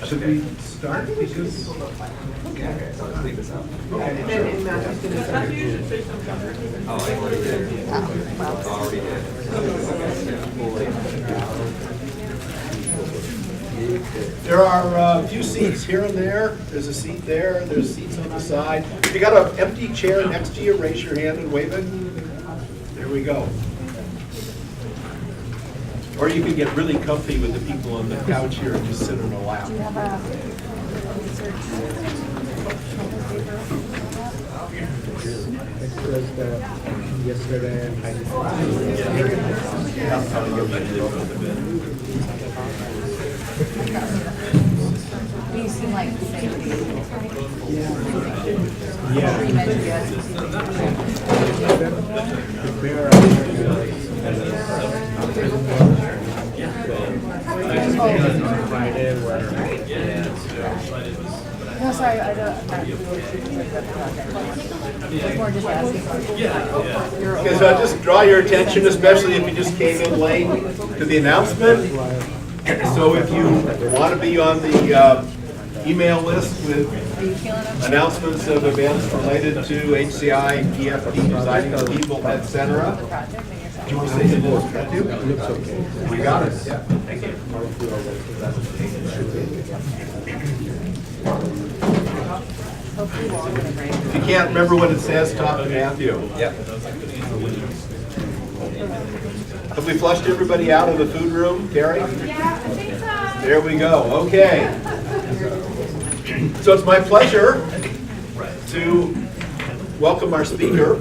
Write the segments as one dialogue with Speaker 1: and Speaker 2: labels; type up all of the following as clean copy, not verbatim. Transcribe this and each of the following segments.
Speaker 1: Should we start? Because
Speaker 2: Okay, so let's leave this out.
Speaker 1: okay, sure.
Speaker 2: Oh, I already did. Already did.
Speaker 1: There are a few seats here and there. There's a seat there. There's seats on the side. If you got an empty chair next to you, raise your hand and wave it. There we go. Or you can get really comfy with the people on the couch here and just sit in a lap.
Speaker 3: Do you have a research
Speaker 4: Yesterday,
Speaker 3: You seem like the same
Speaker 4: yeah. Friday where
Speaker 3: No, sorry, I don't. It's more just asking.
Speaker 1: Because just draw your attention, especially if you just came in late, to the announcement. So if you want to be on the email list with
Speaker 3: Are you feeling okay?
Speaker 1: announcements of events related to HCI, EFD, designing the people, etc.
Speaker 3: Project and you're
Speaker 1: Do you want to say hello?
Speaker 4: looks okay.
Speaker 1: We got it. Yeah. Thank you.
Speaker 3: hopefully we're all gonna break.
Speaker 1: If you can't remember what it says, talk to Matthew.
Speaker 2: Yep.
Speaker 1: Have we flushed everybody out of the food room, Gary?
Speaker 5: Yeah, I think so.
Speaker 1: There we go. Okay. So it's my pleasure to welcome our speaker.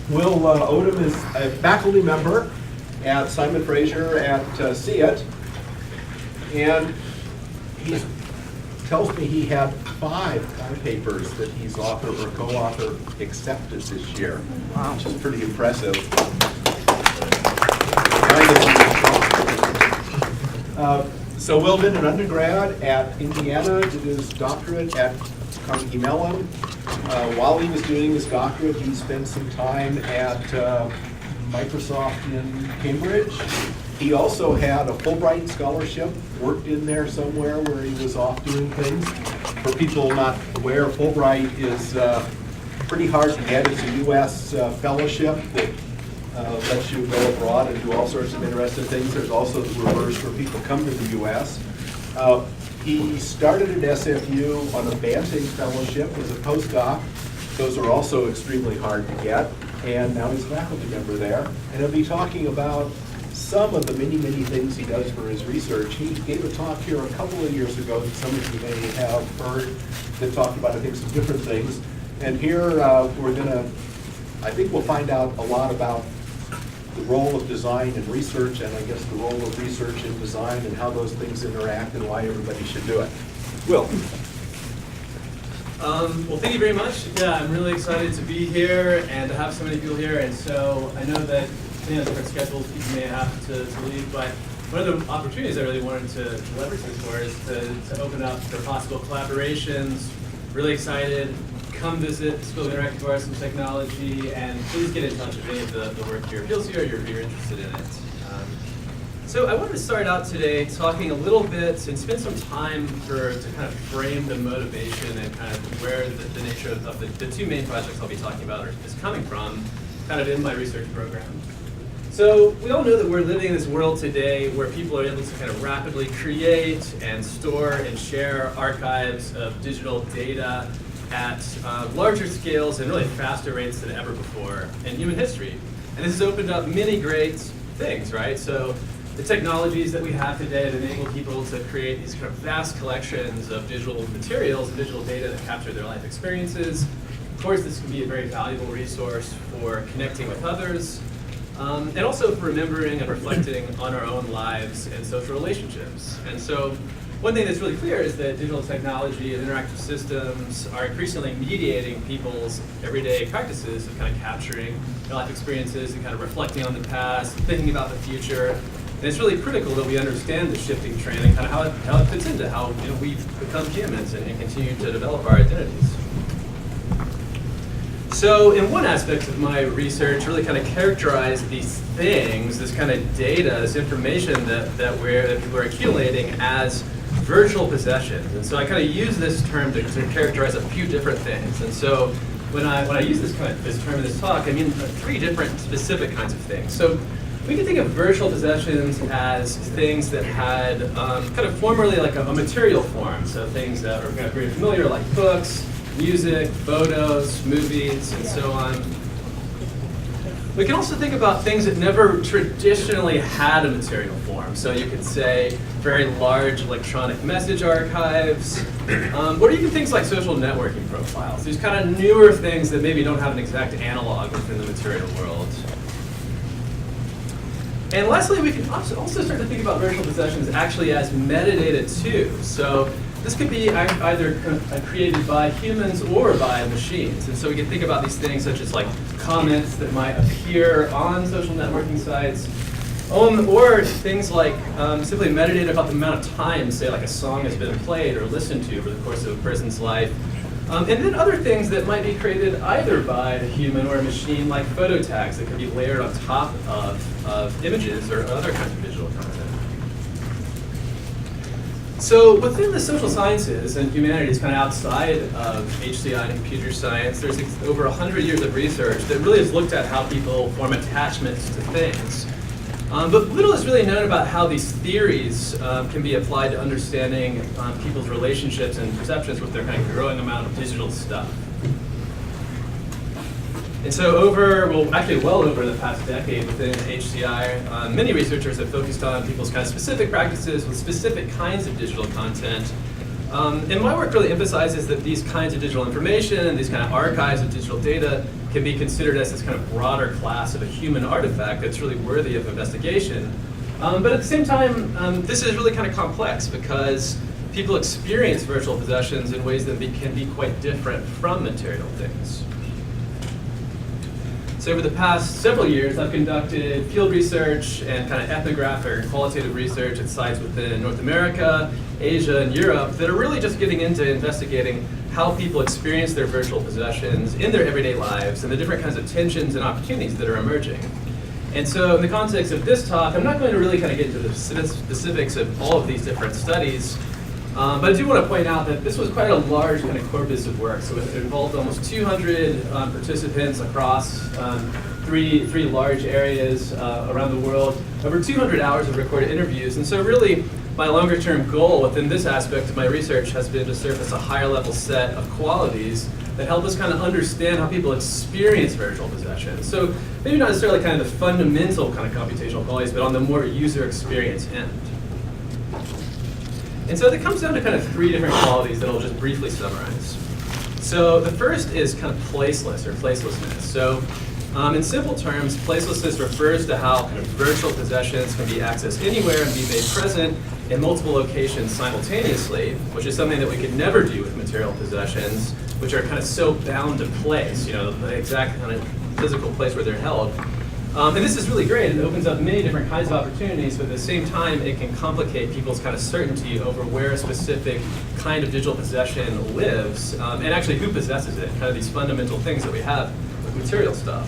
Speaker 1: Will Odom is a faculty member at Simon Fraser at CIT, and he tells me he had 5 papers that he's authored or co-authored accepted this year, which is pretty impressive. So Will did an undergrad at Indiana, did his doctorate at Carnegie Mellon. While he was doing his doctorate, he spent some time at Microsoft in Cambridge. He also had a Fulbright scholarship, worked in there somewhere where he was off doing things. For people not aware, Fulbright is pretty hard to get. It's a U.S. fellowship that lets you go abroad and do all sorts of interesting things. There's also the reverse where people come to the U.S. He started at SFU on a Banting fellowship as a postdoc. Those are also extremely hard to get. And now he's a faculty member there. And he'll be talking about some of the many, many things he does for his research. He gave a talk here a couple of years ago that some of you may have heard that talked about, I think, some different things. And here we're going to, I think we'll find out a lot about the role of design and research, and I guess the role of research and design and how those things interact and why everybody should do it. Will.
Speaker 6: Well, thank you very much. Yeah, I'm really excited to be here and to have so many people here. And so I know that different schedules people may have to leave, but one of the opportunities I really wanted to leverage this for is to open up for possible collaborations. Really excited. Come visit the School of Interactive Arts and Technology, and please get in touch if any of the work here appeals to you or you're interested in it. So I wanted to start out today talking a little bit and spend some time to kind of frame the motivation and kind of where the nature of the 2 main projects I'll be talking about is coming from, kind of in my research program. So we all know that we're living in this world today where people are able to kind of rapidly create and store and share archives of digital data at larger scales and really faster rates than ever before in human history. And this has opened up many great things, right? So the technologies that we have today that enable people to create these kind of vast collections of digital materials and digital data that capture their life experiences. Of course, this can be a very valuable resource for connecting with others, and also for remembering and reflecting on our own lives and social relationships. And so one thing that's really clear is that digital technology and interactive systems are increasingly mediating people's everyday practices of kind of capturing their life experiences and kind of reflecting on the past, thinking about the future. And it's really critical that we understand the shifting trend and kind of how it fits into how we become humans and continue to develop our identities. So in one aspect of my research, really kind of characterize these things, this kind of data, this information that people are accumulating as virtual possessions. And so I kind of use this term to characterize a few different things. And so when I use this term in this talk, I mean 3 different specific kinds of things. So we can think of virtual possessions as things that had kind of formerly like a material form. So things that are kind of very familiar, like books, music, photos, movies, and so on. We can also think about things that never traditionally had a material form. So you could say very large electronic message archives, or even things like social networking profiles. These kind of newer things that maybe don't have an exact analog within the material world. And lastly, we can also start to think about virtual possessions actually as metadata too. So this could be either created by humans or by machines. And so we can think about these things such as like comments that might appear on social networking sites, or things like simply metadata about the amount of time, say like a song has been played or listened to over the course of a person's life. And then other things that might be created either by a human or a machine, like photo tags that can be layered on top of images or other kinds of digital content. So within the social sciences and humanities, kind of outside of HCI and computer science, there's over 100 years of research that really has looked at how people form attachments to things. But little is really known about how these theories can be applied to understanding people's relationships and perceptions with their kind of growing amount of digital stuff. And so well over the past decade within HCI, many researchers have focused on people's kind of specific practices with specific kinds of digital content. And my work really emphasizes that these kinds of digital information and these kind of archives of digital data can be considered as this kind of broader class of a human artifact that's really worthy of investigation. But at the same time, this is really kind of complex because people experience virtual possessions in ways that can be quite different from material things. So over the past several years, I've conducted field research and kind of ethnographic or qualitative research at sites within North America, Asia, and Europe that are really just getting into investigating how people experience their virtual possessions in their everyday lives and the different kinds of tensions and opportunities that are emerging. And so in the context of this talk, I'm not going to really kind of get into the specifics of all of these different studies, but I do want to point out that this was quite a large kind of corpus of work. So it involved almost 200 participants across three large areas around the world, over 200 hours of recorded interviews. And so really, my longer term goal within this aspect of my research has been to surface a higher level set of qualities that help us kind of understand how people experience virtual possessions. So maybe not necessarily kind of the fundamental kind of computational qualities, but on the more user experience end. And so it comes down to kind of 3 different qualities that I'll just briefly summarize. So the first is kind of placeless or placelessness. So in simple terms, placelessness refers to how kind of virtual possessions can be accessed anywhere and be made present in multiple locations simultaneously, which is something that we could never do with material possessions, which are kind of so bound to place, the exact kind of physical place where they're held. And this is really great. It opens up many different kinds of opportunities, but at the same time, it can complicate people's kind of certainty over where a specific kind of digital possession lives, and actually who possesses it, kind of these fundamental things that we have with material stuff.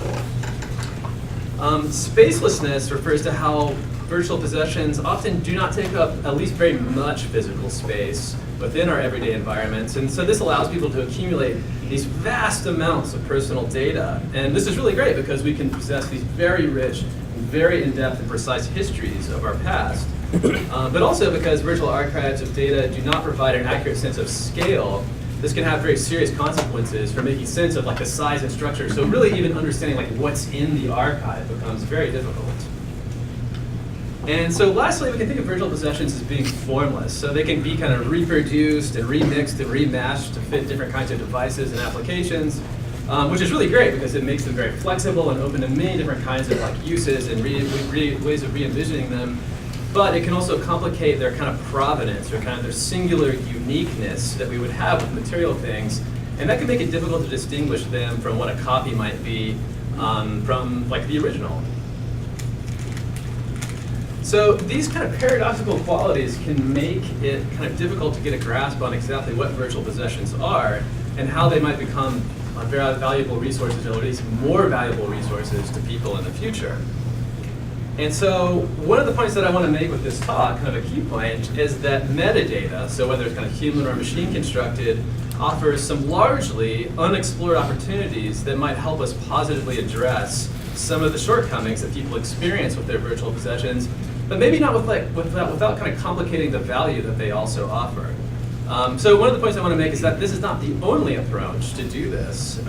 Speaker 6: Spacelessness refers to how virtual possessions often do not take up at least very much physical space within our everyday environments. And so this allows people to accumulate these vast amounts of personal data. And this is really great because we can possess these very rich, very in-depth and precise histories of our past. But also because virtual archives of data do not provide an accurate sense of scale, this can have very serious consequences for making sense of like the size and structure. So really even understanding like what's in the archive becomes very difficult. And so lastly, we can think of virtual possessions as being formless. So they can be kind of reproduced and remixed and remashed to fit different kinds of devices and applications, which is really great because it makes them very flexible and open to many different kinds of like uses and ways of re-envisioning them. But it can also complicate their kind of provenance or kind of their singular uniqueness that we would have with material things. And that can make it difficult to distinguish them from what a copy might be from like the original. So these kind of paradoxical qualities can make it kind of difficult to get a grasp on exactly what virtual possessions are and how they might become very valuable resources, or at least more valuable resources to people in the future. And so one of the points that I want to make with this talk, kind of a key point, is that metadata, so whether it's kind of human or machine constructed, offers some largely unexplored opportunities that might help us positively address some of the shortcomings that people experience with their virtual possessions, but maybe not without kind of complicating the value that they also offer. So one of the points I want to make is that this is not the only approach to do this.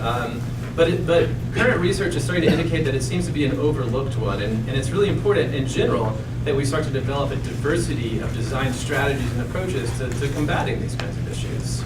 Speaker 6: But current research is starting to indicate that it seems to be an overlooked one, and it's really important in general that we start to develop a diversity of design strategies and approaches to combating these kinds of issues.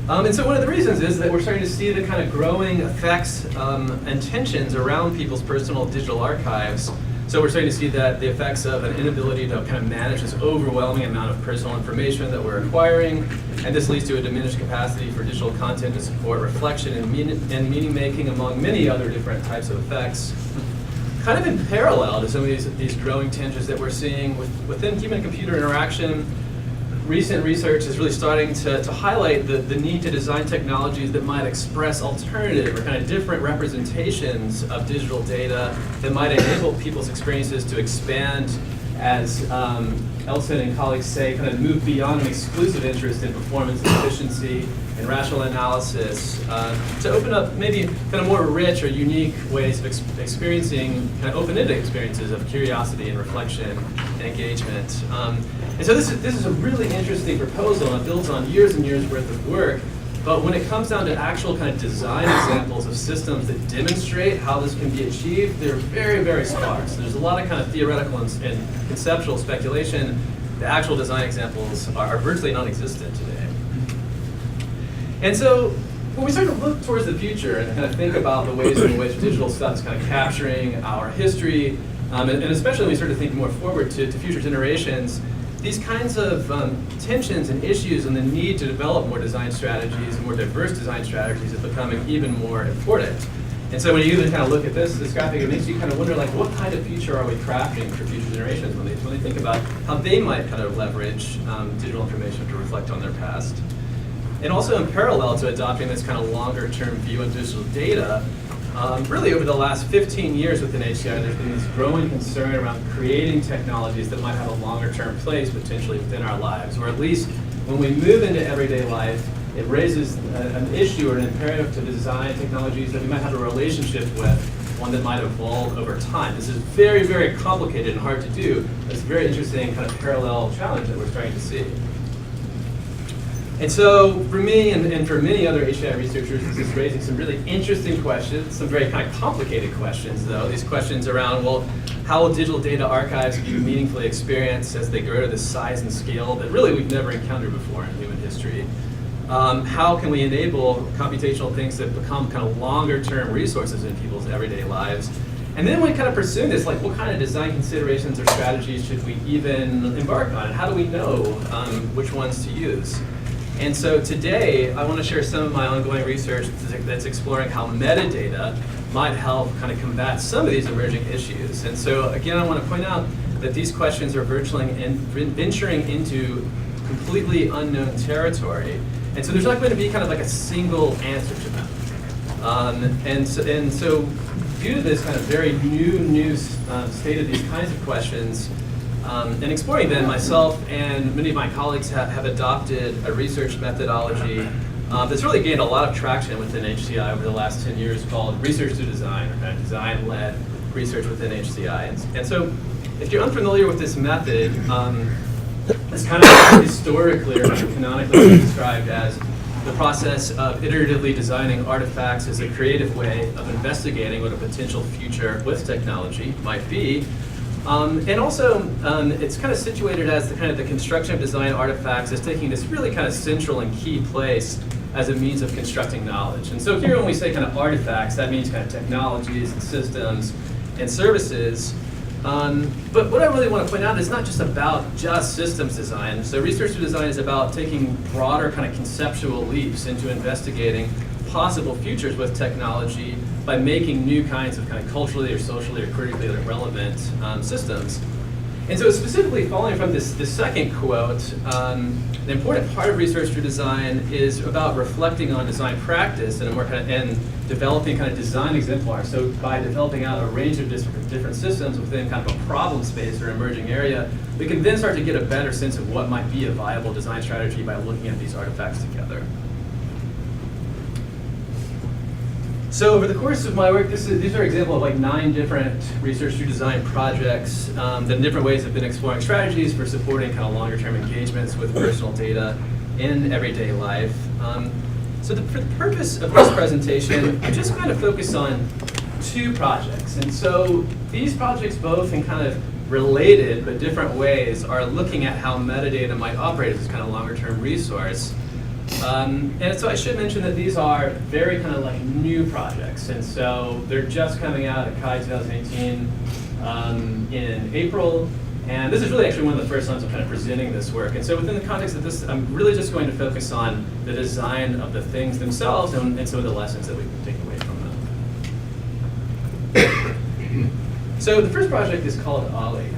Speaker 6: And so one of the reasons is that we're starting to see the kind of growing effects and tensions around people's personal digital archives. So we're starting to see that the effects of an inability to kind of manage this overwhelming amount of personal information that we're acquiring, and this leads to a diminished capacity for digital content to support reflection and meaning making, among many other different types of effects. Kind of in parallel to some of these growing tensions that we're seeing within human-computer interaction, recent research is really starting to highlight the need to design technologies that might express alternative or kind of different representations of digital data that might enable people's experiences to expand, as Elson and colleagues say, kind of move beyond an exclusive interest in performance and efficiency and rational analysis to open up maybe kind of more rich or unique ways of experiencing kind of open-ended experiences of curiosity and reflection and engagement. And so this is a really interesting proposal, and it builds on years and years worth of work. But when it comes down to actual kind of design examples of systems that demonstrate how this can be achieved, they're very, very sparse. There's a lot of kind of theoretical and conceptual speculation. The actual design examples are virtually non-existent today. And so when we start to look towards the future and kind of think about the ways in which digital stuff is kind of capturing our history, and especially when we start to think more forward to future generations, these kinds of tensions and issues and the need to develop more design strategies, more diverse design strategies, is becoming even more important. And so when you even kind of look at this graphic, it makes you kind of wonder, like, what kind of future are we crafting for future generations when they think about how they might kind of leverage digital information to reflect on their past. And also in parallel to adopting this kind of longer term view of digital data, really over the last 15 years within HCI, there's been this growing concern around creating technologies that might have a longer term place potentially within our lives, or at least when we move into everyday life, it raises an issue or an imperative to design technologies that we might have a relationship with, one that might evolve over time. This is very, very complicated and hard to do, but it's a very interesting kind of parallel challenge that we're starting to see. And so for me and for many other HCI researchers, this is raising some really interesting questions, some very kind of complicated questions though. These questions around, well, how will digital data archives be meaningfully experienced as they grow to this size and scale that really we've never encountered before in human history? How can we enable computational things that become kind of longer term resources in people's everyday lives? And then when kind of pursuing this, like, what kind of design considerations or strategies should we even embark on? And how do we know which ones to use? And so today, I want to share some of my ongoing research that's exploring how metadata might help kind of combat some of these emerging issues. And so again, I want to point out that these questions are venturing into completely unknown territory. And so there's not going to be kind of like a single answer to them. And so due to this kind of very new state of these kinds of questions, and exploring them, myself and many of my colleagues have adopted a research methodology that's really gained a lot of traction within HCI over the last 10 years, called research to design, or kind of design-led research within HCI. And so if you're unfamiliar with this method, it's kind of historically or canonically described as the process of iteratively designing artifacts as a creative way of investigating what a potential future with technology might be. And also, it's kind of situated as the construction of design artifacts as taking this really kind of central and key place as a means of constructing knowledge. And so here when we say kind of artifacts, that means kind of technologies and systems and services. But what I really want to point out is not just about just systems design. So research to design is about taking broader kind of conceptual leaps into investigating possible futures with technology by making new kinds of kind of culturally or socially or critically relevant systems. And so specifically following from this second quote, the important part of research through design is about reflecting on design practice and developing kind of design exemplars. So by developing out a range of different systems within kind of a problem space or emerging area, we can then start to get a better sense of what might be a viable design strategy by looking at these artifacts together. So over the course of my work, these are examples of like 9 different research through design projects that in different ways have been exploring strategies for supporting kind of longer term engagements with personal data in everyday life. So for the purpose of this presentation, I just kind of focus on 2 projects. And so these projects, both in kind of related but different ways, are looking at how metadata might operate as this kind of longer term resource. And so I should mention that these are very kind of like new projects, and so they're just coming out at CHI 2018 in April, and this is really actually one of the first times I'm kind of presenting this work. And so within the context of this, I'm really just going to focus on the design of the things themselves and some of the lessons that we can take away from them. So the first project is called Holi.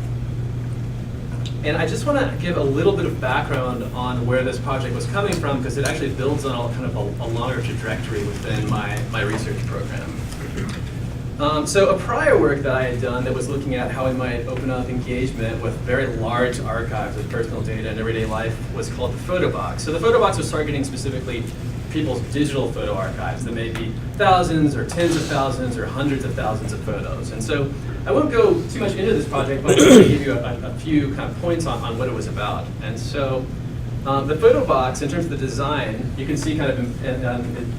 Speaker 6: And I just want to give a little bit of background on where this project was coming from, because it actually builds on kind of a longer trajectory within my research program. So a prior work that I had done that was looking at how we might open up engagement with very large archives of personal data in everyday life was called the photo box. So the photo box was targeting specifically people's digital photo archives that may be thousands or tens of thousands or hundreds of thousands of photos. And so I won't go too much into this project, but I'm going to give you a few kind of points on what it was about. And so the photo box, in terms of the design, you can see kind of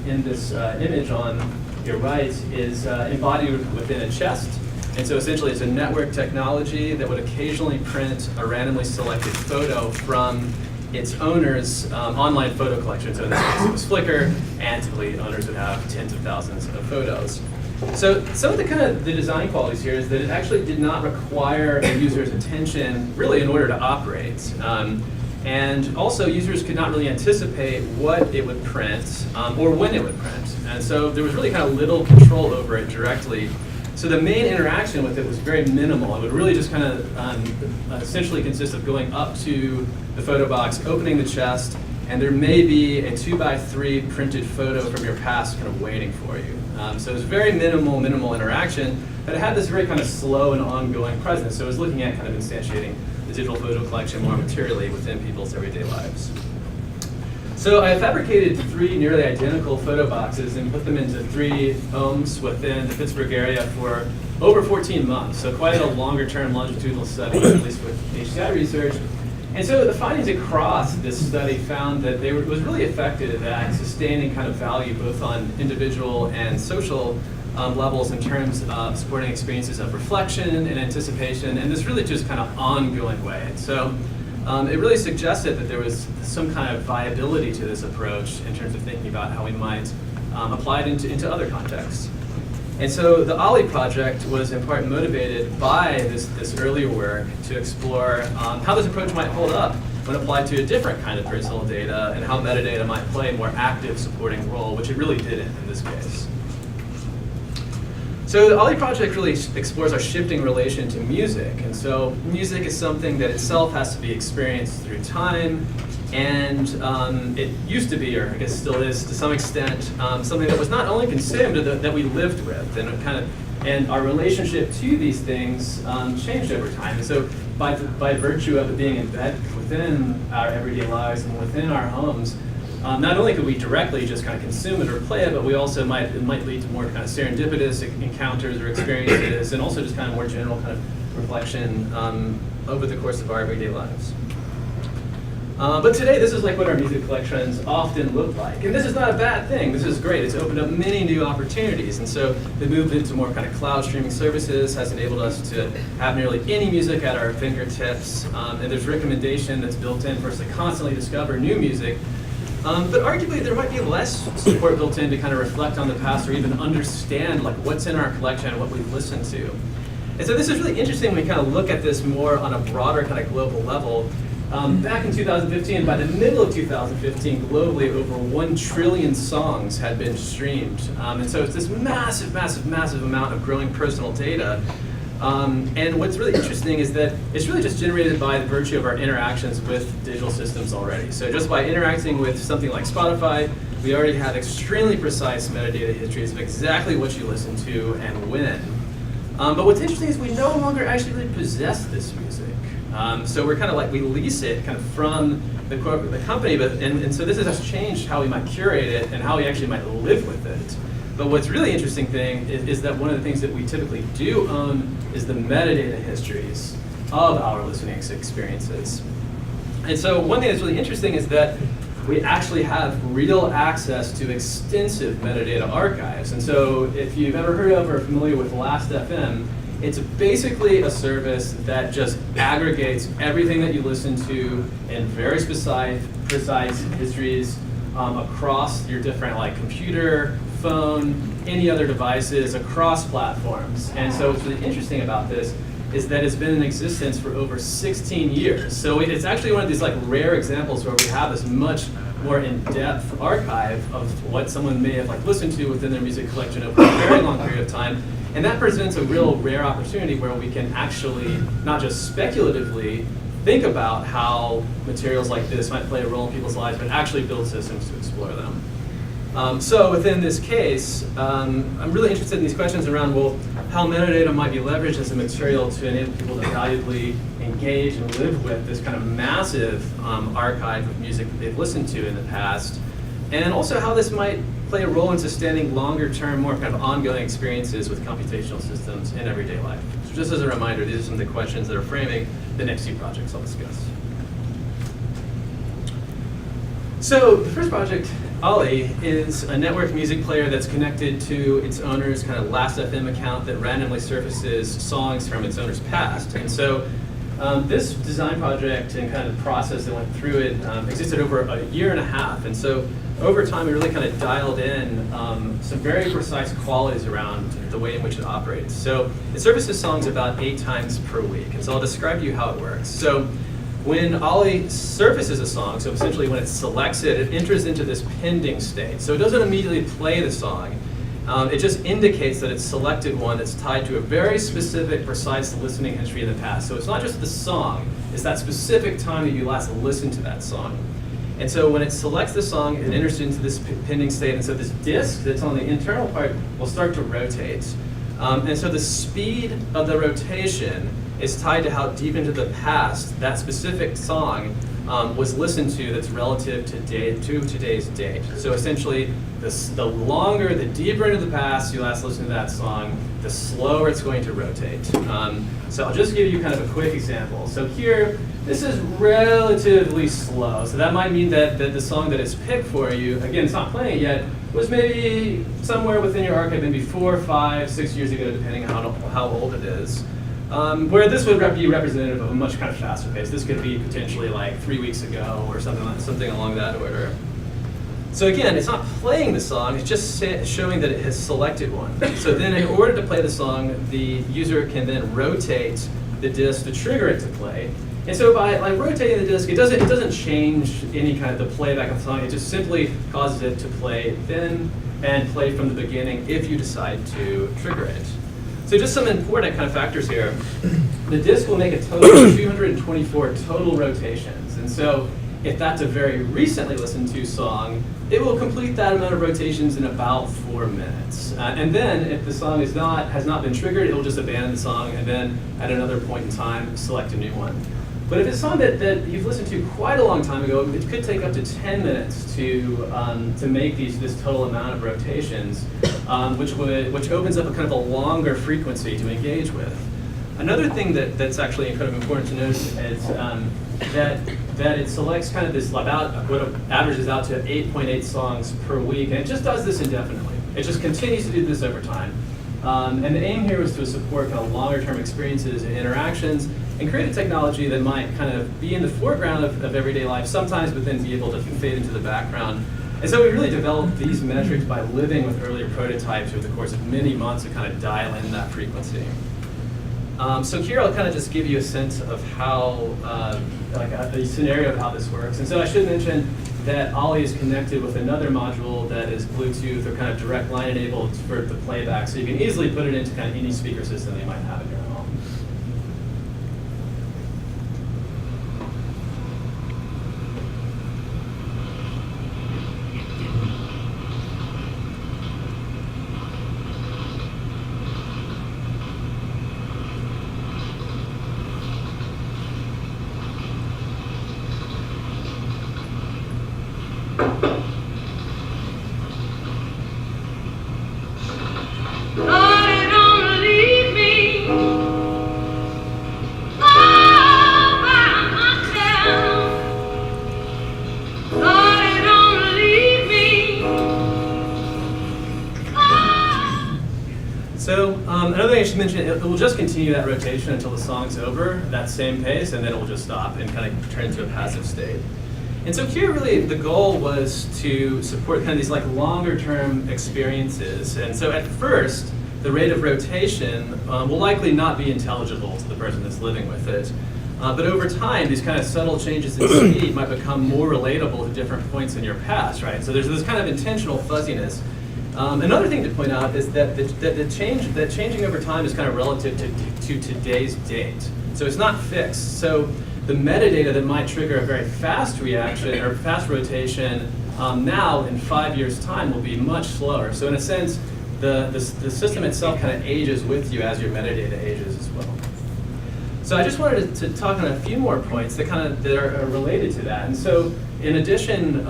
Speaker 6: in this image on your right, is embodied within a chest. And so essentially it's a network technology that would occasionally print a randomly selected photo from its owner's online photo collection. So in this case it was Flickr, and typically owners would have tens of thousands of photos. So some of the kind of the design qualities here is that it actually did not require a user's attention really in order to operate. And also users could not really anticipate what it would print or when it would print. And so there was really kind of little control over it directly. So the main interaction with it was very minimal. It would really just kind of essentially consist of going up to the photo box, opening the chest, and there may be a 2x3 printed photo from your past kind of waiting for you. So it was very minimal interaction, but it had this very kind of slow and ongoing presence. So it was looking at kind of instantiating the digital photo collection more materially within people's everyday lives. So I fabricated 3 nearly identical photo boxes and put them into 3 homes within the Pittsburgh area for over 14 months. So quite a longer term longitudinal study, at least with HCI research. And so the findings across this study found that it was really effective at sustaining kind of value both on individual and social levels in terms of supporting experiences of reflection and anticipation, and this really just kind of ongoing way. And so it really suggested that there was some kind of viability to this approach in terms of thinking about how we might apply it into other contexts. And so the Holi project was in part motivated by this earlier work to explore how this approach might hold up when applied to a different kind of personal data and how metadata might play a more active supporting role, which it really didn't in this case. So the Holi project really explores our shifting relation to music. And so music is something that itself has to be experienced through time. And it used to be, or I guess still is to some extent, something that was not only consumed, that we lived with. And our relationship to these things changed over time. And so by virtue of it being embedded within our everyday lives and within our homes, not only could we directly just kind of consume it or play it, but we also it might lead to more kind of serendipitous encounters or experiences, and also just kind of more general kind of reflection over the course of our everyday lives. But today, this is like what our music collections often look like. And this is not a bad thing. This is great. It's opened up many new opportunities. And so the move into more kind of cloud streaming services has enabled us to have nearly any music at our fingertips. And there's recommendation that's built in for us to constantly discover new music. But arguably, there might be less support built in to kind of reflect on the past or even understand like what's in our collection and what we've listened to. And so this is really interesting when we kind of look at this more on a broader kind of global level. Back in 2015, by the middle of 2015, globally, over 1 trillion songs had been streamed. And so it's this massive amount of growing personal data. And what's really interesting is that it's really just generated by the virtue of our interactions with digital systems already. So just by interacting with something like Spotify, we already have extremely precise metadata histories of exactly what you listen to and when. But what's interesting is we no longer actually really possess this music. So we're kind of like, we lease it kind of from the company, and so this has changed how we might curate it and how we actually might live with it. But what's really interesting thing is that one of the things that we typically do own is the metadata histories of our listening experiences. And so one thing that's really interesting is that we actually have real access to extensive metadata archives. And so if you've ever heard of or are familiar with Lastfm, it's basically a service that just aggregates everything that you listen to in very precise histories across your different like computer, phone, any other devices across platforms. And so what's really interesting about this is that it's been in existence for over 16 years. So it's actually one of these like rare examples where we have this much more in-depth archive of what someone may have like listened to within their music collection over a very long period of time. And that presents a real rare opportunity where we can actually not just speculatively think about how materials like this might play a role in people's lives, but actually build systems to explore them. So within this case, I'm really interested in these questions around, well, how metadata might be leveraged as a material to enable people to valuably engage and live with this kind of massive archive of music that they've listened to in the past, and also how this might play a role in sustaining longer-term, more kind of ongoing experiences with computational systems in everyday life. So just as a reminder, these are some of the questions that are framing the next few projects I'll discuss. So the first project, Holi, is a network music player that's connected to its owner's kind of Lastfm account that randomly surfaces songs from its owner's past. And so this design project and kind of the process that went through it existed over a year and a half. And so over time, we really kind of dialed in some very precise qualities around the way in which it operates. So it surfaces songs about 8 times per week. And so I'll describe to you how it works. So when Holi surfaces a song, so essentially when it selects it, it enters into this pending state. So it doesn't immediately play the song. It just indicates that it's selected one that's tied to a very specific, precise listening history in the past. So it's not just the song, it's that specific time that you last listened to that song. And so when it selects the song, it enters into this pending state, and so this disk that's on the internal part will start to rotate. And so the speed of the rotation is tied to how deep into the past that specific song was listened to that's relative to today's date. So essentially, the longer, the deeper into the past you last listened to that song, the slower it's going to rotate. So I'll just give you kind of a quick example. So here, this is relatively slow. So that might mean that the song that is picked for you, again, it's not playing it yet, was maybe somewhere within your archive, maybe 4, 5, 6 years ago, depending on how old it is. Where this would be representative of a much kind of faster pace. This could be potentially like 3 weeks ago or something along that order. So again, it's not playing the song, it's just showing that it has selected one. So then in order to play the song, the user can then rotate the disk to trigger it to play. And so by like rotating the disk, it doesn't change any kind of the playback of the song, it just simply causes it to play then and play from the beginning if you decide to trigger it. So just some important kind of factors here. The disk will make a total of 224 total rotations. And so if that's a very recently listened to song, it will complete that amount of rotations in about 4 minutes. And then if the song has not been triggered, it will just abandon the song and then at another point in time, select a new one. But if it's a song that you've listened to quite a long time ago, it could take up to 10 minutes to make this total amount of rotations, which opens up a kind of a longer frequency to engage with. Another thing that's actually incredibly important to note is that it selects kind of this about what averages out to 8.8 songs per week, and it just does this indefinitely. It just continues to do this over time. And the aim here was to support kind of longer-term experiences and interactions and create a technology that might kind of be in the foreground of everyday life sometimes, but then be able to fade into the background. And so we really developed these metrics by living with earlier prototypes over the course of many months to kind of dial in that frequency. So here I'll kind of just give you a sense of how, like a scenario of how this works. And so I should mention that Holi is connected with another module that is Bluetooth or kind of direct line enabled for the playback. So you can easily put it into kind of any speaker system that you might have in your home. I should mention, it will just continue that rotation until the song's over, that same pace, and then it will just stop and kind of turn into a passive state. And so here really the goal was to support kind of these like longer term experiences. And so at first, the rate of rotation will likely not be intelligible to the person that's living with it. But over time, these kind of subtle changes in speed might become more relatable to different points in your past, right? So there's this kind of intentional fuzziness. Another thing to point out is that that changing over time is kind of relative to today's date. So it's not fixed. So the metadata that might trigger a very fast reaction or fast rotation now in 5 years' time will be much slower. So in a sense, the system itself kind of ages with you as your metadata ages as well. So I just wanted to talk on a few more points that are related to that. And so in addition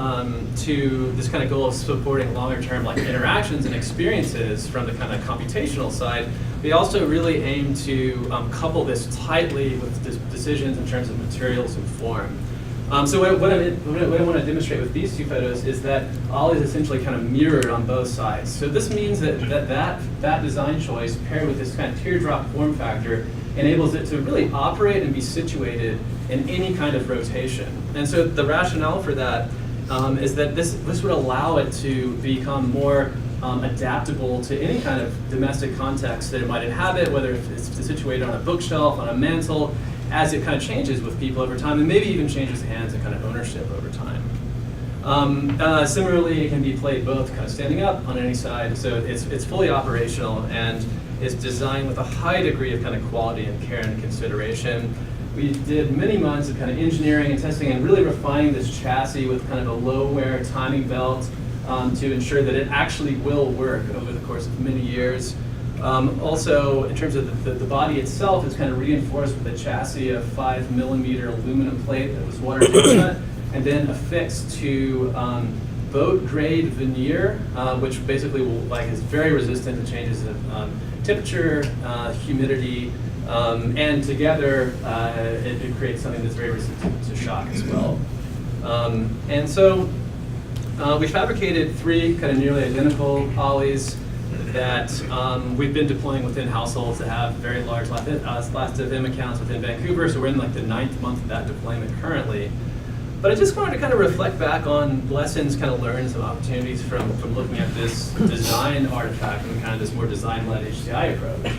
Speaker 6: to this kind of goal of supporting longer term like interactions and experiences from the kind of computational side, we also really aim to couple this tightly with decisions in terms of materials and form. So what I want to demonstrate with these two photos is that Ollie is essentially kind of mirrored on both sides. So this means that design choice paired with this kind of teardrop form factor enables it to really operate and be situated in any kind of rotation. And so the rationale for that is that this would allow it to become more adaptable to any kind of domestic context that it might inhabit, whether it's situated on a bookshelf, on a mantle, as it kind of changes with people over time, and maybe even changes hands and kind of ownership over time. Similarly, it can be played both kind of standing up on any side, so it's fully operational and it's designed with a high degree of kind of quality and care and consideration. We did many months of kind of engineering and testing and really refining this chassis with kind of a low wear timing belt to ensure that it actually will work over the course of many years. Also, in terms of the body itself, it's kind of reinforced with a chassis of 5mm aluminum plate that was water resistant, and then affixed to boat-grade veneer, which basically is very resistant to changes of temperature, humidity, and together it creates something that's very resistant to shock as well. And so we fabricated 3 kind of nearly identical Ollies that we've been deploying within households that have very large Lastfm accounts within Vancouver, so we're in like the 9th month of that deployment currently. But I just wanted to kind of reflect back on lessons, kind of learn some opportunities from looking at this design artifact and kind of this more design-led HCI approach.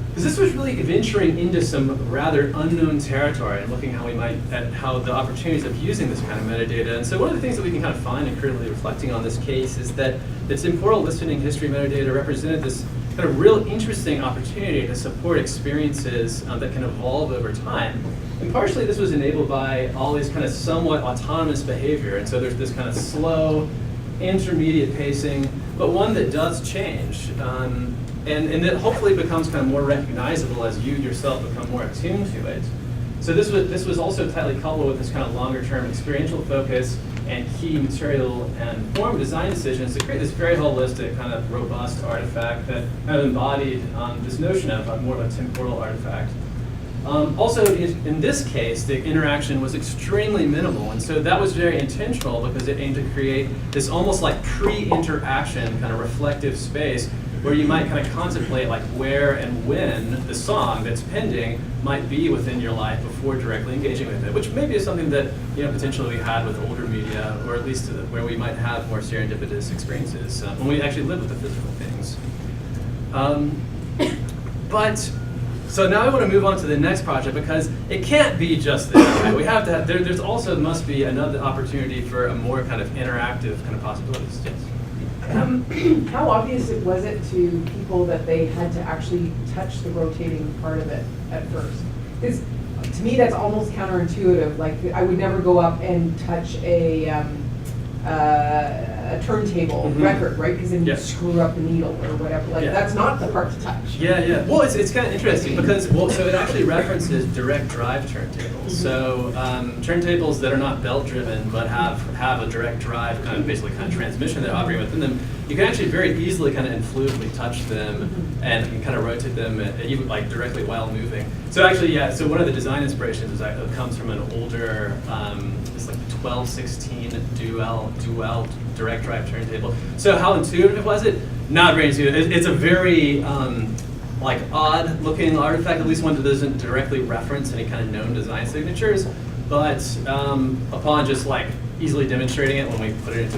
Speaker 6: Because this was really venturing into some rather unknown territory and looking at how the opportunities of using this kind of metadata. And so one of the things that we can kind of find in critically reflecting on this case is that this temporal listening history metadata represented this kind of real interesting opportunity to support experiences that can evolve over time. And partially this was enabled by Ollie's kind of somewhat autonomous behavior. And so there's this kind of slow, intermediate pacing, but one that does change. And that hopefully becomes kind of more recognizable as you yourself become more attuned to it. So this was also tightly coupled with this kind of longer term experiential focus and key material and form design decisions to create this very holistic, kind of robust artifact that kind of embodied this notion of more of a temporal artifact. Also, in this case, the interaction was extremely minimal, and so that was very intentional because it aimed to create this almost like pre-interaction kind of reflective space where you might kind of contemplate like where and when the song that's pending might be within your life before directly engaging with it, which maybe is something that potentially we had with older media, or at least where we might have more serendipitous experiences when we actually live with the physical things. So now I want to move on to the next project because it can't be just this. Right? We have to have, there's also must be another opportunity for a more kind of interactive kind of possibilities. Yes.
Speaker 5: How obvious was it to people that they had to actually touch the rotating part of it at first? Because to me that's almost counterintuitive. Like I would never go up and touch a turntable record, right? Because then you screw up the needle or whatever. Like that's not the part to touch.
Speaker 6: Yeah. Well, it's kind of interesting because so it actually references direct drive turntables. So turntables that are not belt driven but have a direct drive kind of transmission that operating within them. You can actually very easily kind of influently touch them and kind of rotate them even like directly while moving. So actually, so one of the design inspirations comes from an older, it's like the 1216 dual direct drive turntable. So how intuitive was it? Not very intuitive. It's a very like odd looking artifact, at least one that doesn't directly reference any kind of known design signatures. But upon just like easily demonstrating it when we put it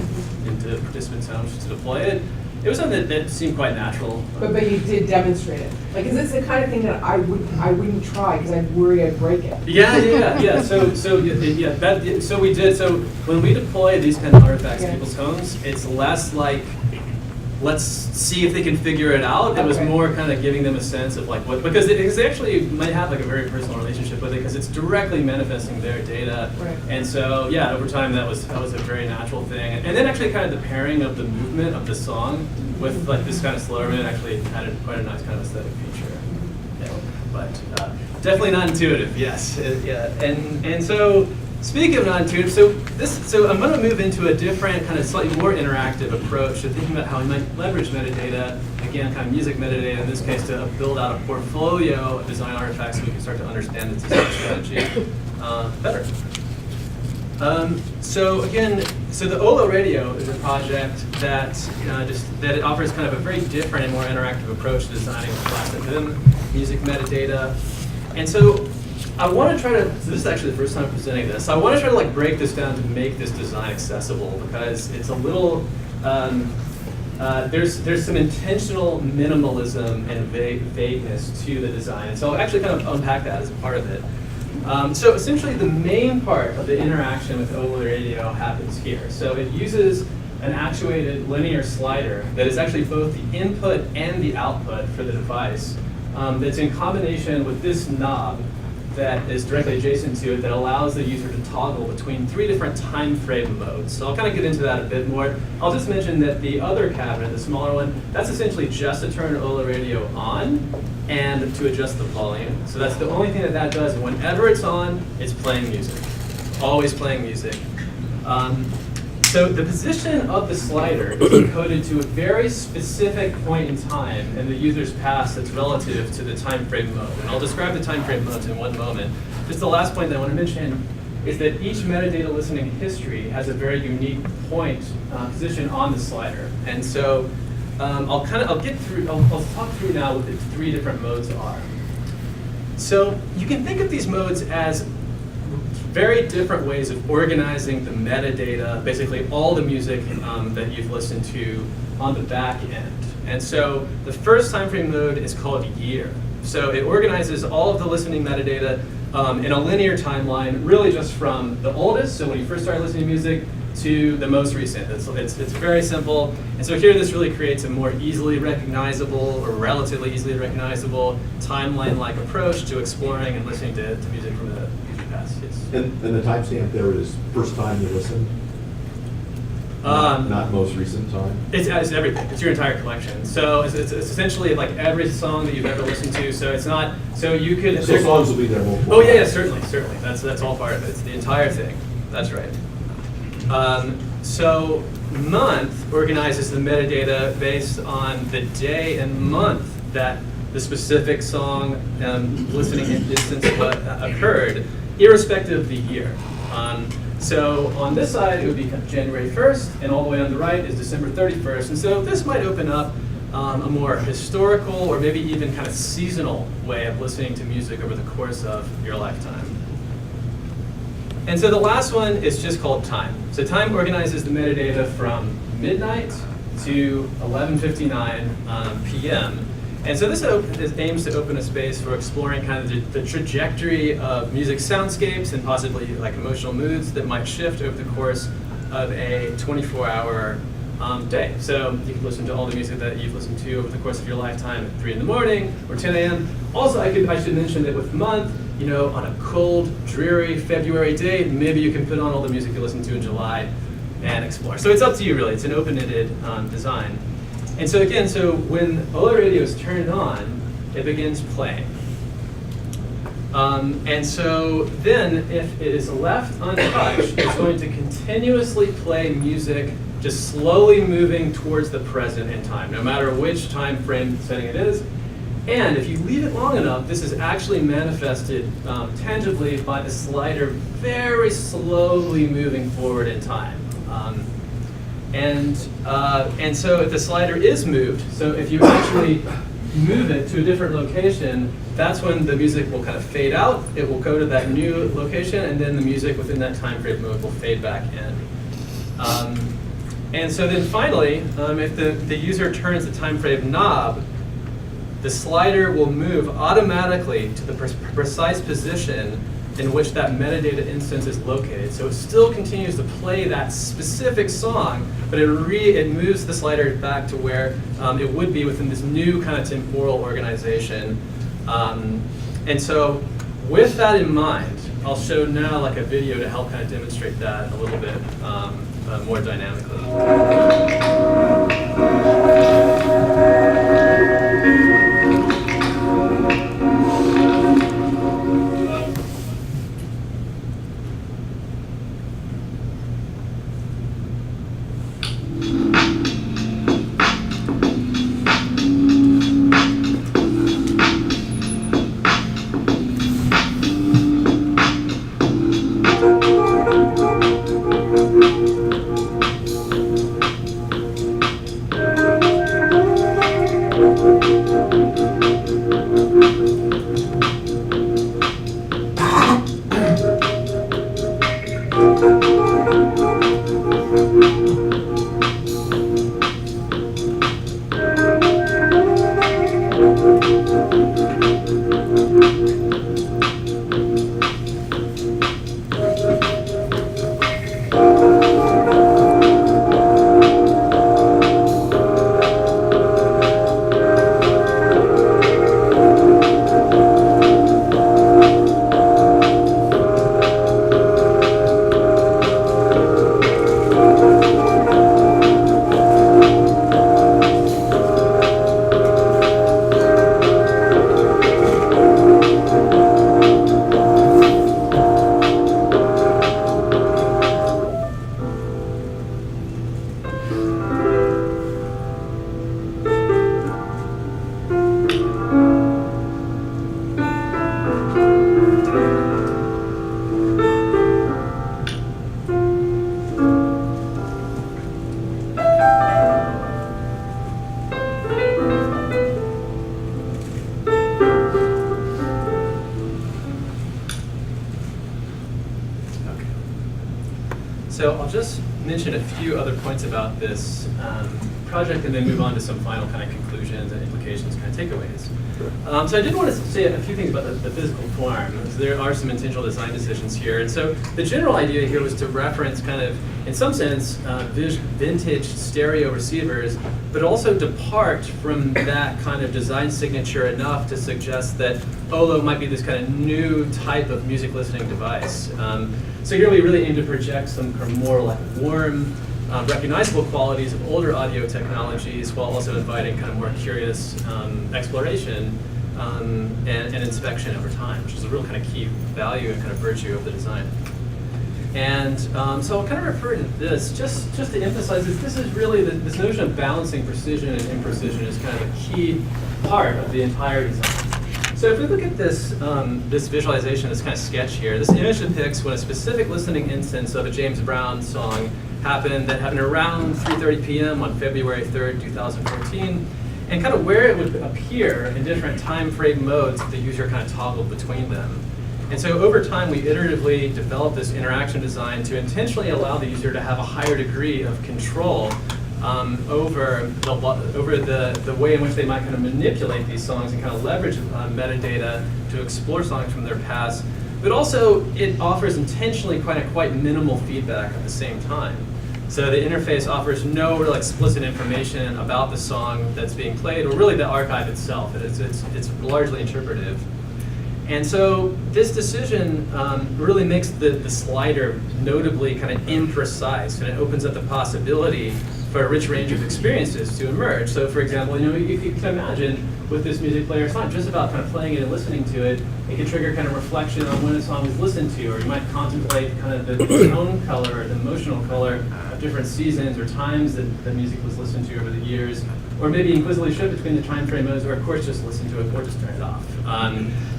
Speaker 6: into participants' homes to deploy it, it was something that seemed quite natural.
Speaker 5: But you did demonstrate it. Like, is this the kind of thing that I wouldn't try because I'd worry I'd break it?
Speaker 6: Yeah. So we did. So when we deploy these kind of artifacts in people's homes, it's less like, let's see if they can figure it out. It was more kind of giving them a sense of like what, because they actually might have like a very personal relationship with it because it's directly manifesting their data.
Speaker 5: Right.
Speaker 6: And so yeah, over time that was a very natural thing. And then actually kind of the pairing of the movement of the song with like this kind of slower movement actually added quite a nice kind of aesthetic feature. Yeah. But definitely not intuitive. Yes. Yeah. And so. Speaking of non-intuitive, so I'm going to move into a different, kind of slightly more interactive approach to thinking about how we might leverage metadata, again, kind of music metadata in this case, to build out a portfolio of design artifacts so we can start to understand the design strategy better. So the Ollo Radio is a project that that it offers kind of a very different and more interactive approach to designing Lastfm music metadata, and so. I want to try to, so this is actually the first time I'm presenting this, so I want to try to like break this down to make this design accessible because it's a little, there's some intentional minimalism and vagueness to the design. And so I'll actually kind of unpack that as a part of it. So essentially the main part of the interaction with Ollo Radio happens here. So it uses an actuated linear slider that is actually both the input and the output for the device that's in combination with this knob that is directly adjacent to it that allows the user to toggle between 3 different time frame modes. So I'll kind of get into that a bit more. I'll just mention that the other cabinet, the smaller one, that's essentially just to turn Ollo Radio on and to adjust the volume. So that's the only thing that does. And whenever it's on, it's playing music. Always playing music. So the position of the slider is encoded to a very specific point in time in the user's past that's relative to the time frame mode. And I'll describe the time frame modes in one moment. Just the last point that I want to mention is that each metadata listening history has a very unique point position on the slider. And so I'll talk through now what the 3 different modes are. So you can think of these modes as very different ways of organizing the metadata, basically all the music that you've listened to on the back end. And so the first time frame mode is called year. So it organizes all of the listening metadata in a linear timeline, really just from the oldest, so when you first started listening to music, to the most recent. It's very simple. And so here this really creates a more easily recognizable, or relatively easily recognizable, timeline-like approach to exploring and listening to music from the future past. Yes.
Speaker 7: And the timestamp there is first time you listen? Not most recent time?
Speaker 6: It's everything. It's your entire collection. So it's essentially like every song that you've ever listened to. So it's not, so you could.
Speaker 7: So songs will be there multiple
Speaker 6: Oh yeah,
Speaker 7: times.
Speaker 6: certainly. That's all part of it. It's the entire thing. That's right. So month organizes the metadata based on the day and month that the specific song listening instance occurred, irrespective of the year. So on this side, it would be January 1st, and all the way on the right is December 31st. And so this might open up a more historical or maybe even kind of seasonal way of listening to music over the course of your lifetime. And so the last one is just called time. So time organizes the metadata from midnight to 11:59 p.m. And so this aims to open a space for exploring kind of the trajectory of music soundscapes and possibly like emotional moods that might shift over the course of a 24-hour day. So you can listen to all the music that you've listened to over the course of your lifetime at 3 in the morning or 10 a.m. Also, I should mention that with month, you know, on a cold, dreary February day, maybe you can put on all the music you listened to in July and explore. So it's up to you, really. It's an open-ended design. And so again, so when Ollo Radio is turned on, it begins playing. And so then, if it is left untouched, it's going to continuously play music, just slowly moving towards the present in time, no matter which time frame setting it is. And if you leave it long enough, this is actually manifested tangibly by the slider very slowly moving forward in time. And so if the slider is moved, so if you actually move it to a different location, that's when the music will kind of fade out. It will go to that new location, and then the music within that time frame mode will fade back in. And so then finally, if the user turns the time frame knob, the slider will move automatically to the precise position in which that metadata instance is located. So it still continues to play that specific song, but it moves the slider back to where it would be within this new kind of temporal organization. And so with that in mind, I'll show now like a video to help kind of demonstrate that a little bit more dynamically. So I'll just mention a few other points about this project and then move on to some final kind of conclusions and implications, kind of takeaways. So I did want to say a few things about the physical form, because there are some intentional design decisions here. And so the general idea here was to reference kind of, in some sense, vintage stereo receivers, but also depart from that kind of design signature enough to suggest that Ollo might be this kind of new type of music listening device. So here we really aim to project some kind of more like warm, recognizable qualities of older audio technologies while also inviting kind of more curious exploration and inspection over time, which is a real kind of key value and kind of virtue of the design. And so I'll kind of refer to this just to emphasize that this is really this notion of balancing precision and imprecision is kind of a key part of the entire design. So if we look at this, this visualization, this kind of sketch here, this image depicts when a specific listening instance of a James Brown song happened around 3:30 p.m. on February 3rd, 2014, and kind of where it would appear in different time frame modes that the user kind of toggled between them. And so over time, we iteratively developed this interaction design to intentionally allow the user to have a higher degree of control over the way in which they might kind of manipulate these songs and kind of leverage metadata to explore songs from their past. But also, it offers intentionally quite minimal feedback at the same time. So the interface offers no real explicit information about the song that's being played, or really the archive itself. It's largely interpretive. And so this decision really makes the slider notably kind of imprecise, and it opens up the possibility for a rich range of experiences to emerge. So for example, you can imagine with this music player, it's not just about kind of playing it and listening to it. It can trigger kind of reflection on when a song is listened to, or you might contemplate kind of the tone color or the emotional color of different seasons or times that the music was listened to over the years, or maybe inquisitively shift between the time frame modes, or of course just listen to it or just turn it off.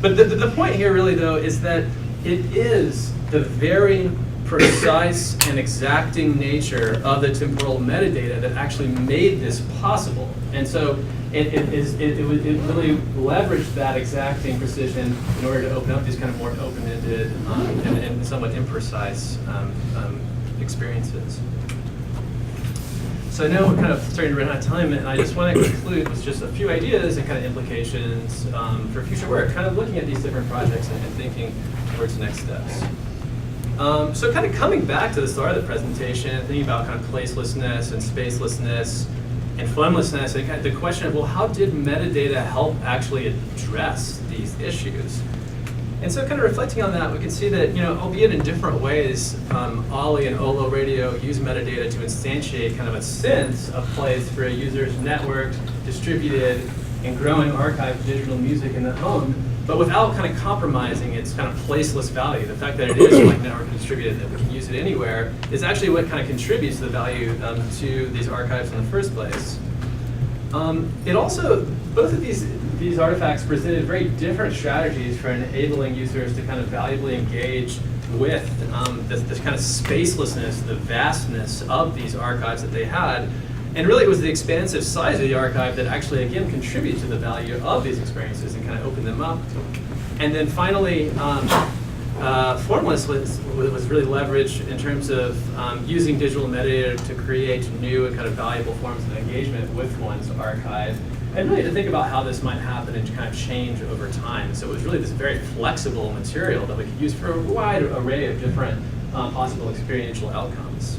Speaker 6: But the point here really though is that it is the very precise and exacting nature of the temporal metadata that actually made this possible. And so it really leveraged that exacting precision in order to open up these kind of more open-ended and somewhat imprecise experiences. So I know we're kind of starting to run out of time, and I just want to conclude with just a few ideas and kind of implications for future work, kind of looking at these different projects and thinking towards next steps. So kind of coming back to the start of the presentation, thinking about kind of placelessness and spacelessness and formlessness, and kind of the question of, well, how did metadata help actually address these issues? And so kind of reflecting on that, we can see that, albeit in different ways, Holi and Ollo Radio use metadata to instantiate kind of a sense of place for a user's networked, distributed, and growing archive of digital music in the home, but without kind of compromising its kind of placeless value. The fact that it is like network distributed, that we can use it anywhere, is actually what kind of contributes to the value to these archives in the first place. It also, both of these artifacts presented very different strategies for enabling users to kind of valuably engage with this kind of spacelessness, the vastness of these archives that they had. And really it was the expansive size of the archive that actually, again, contributed to the value of these experiences and kind of opened them up. And then finally, Formless was really leveraged in terms of using digital metadata to create new and kind of valuable forms of engagement with one's archive, and really to think about how this might happen and kind of change over time. So it was really this very flexible material that we could use for a wide array of different possible experiential outcomes.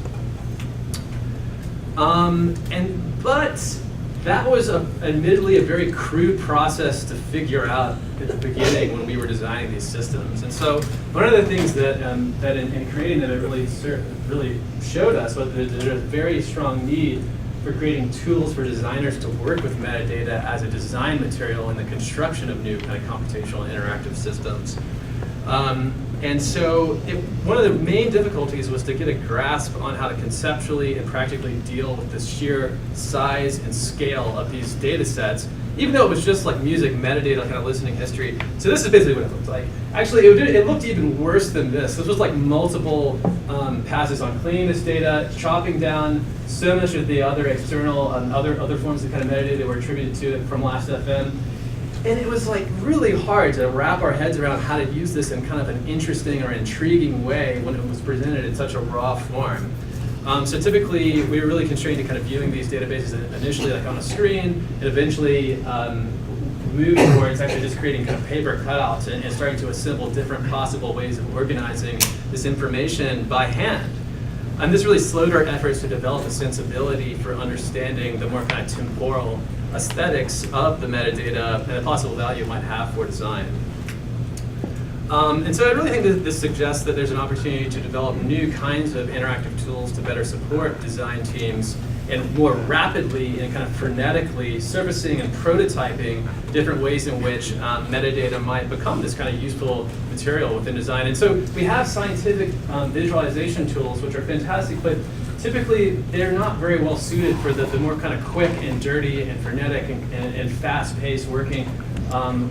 Speaker 6: But that was admittedly a very crude process to figure out at the beginning when we were designing these systems. And so one of the things that in creating them, it really showed us was that there's a very strong need for creating tools for designers to work with metadata as a design material in the construction of new kind of computational interactive systems. And so one of the main difficulties was to get a grasp on how to conceptually and practically deal with the sheer size and scale of these data sets, even though it was just like music metadata, kind of listening history. So this is basically what it looked like. Actually, it looked even worse than this. This was like multiple passes on cleaning this data, chopping down so much of the other external other forms of kind of metadata that were attributed to it from Lastfm. And it was like really hard to wrap our heads around how to use this in kind of an interesting or intriguing way when it was presented in such a raw form. So typically, we were really constrained to kind of viewing these databases initially like on a screen, and eventually moved towards actually just creating kind of paper cutouts and starting to assemble different possible ways of organizing this information by hand. And this really slowed our efforts to develop a sensibility for understanding the more kind of temporal aesthetics of the metadata and the possible value it might have for design. And so I really think that this suggests that there's an opportunity to develop new kinds of interactive tools to better support design teams and more rapidly and kind of frenetically servicing and prototyping different ways in which metadata might become this kind of useful material within design. And so we have scientific visualization tools, which are fantastic, but typically they're not very well suited for the more kind of quick and dirty and frenetic and fast-paced working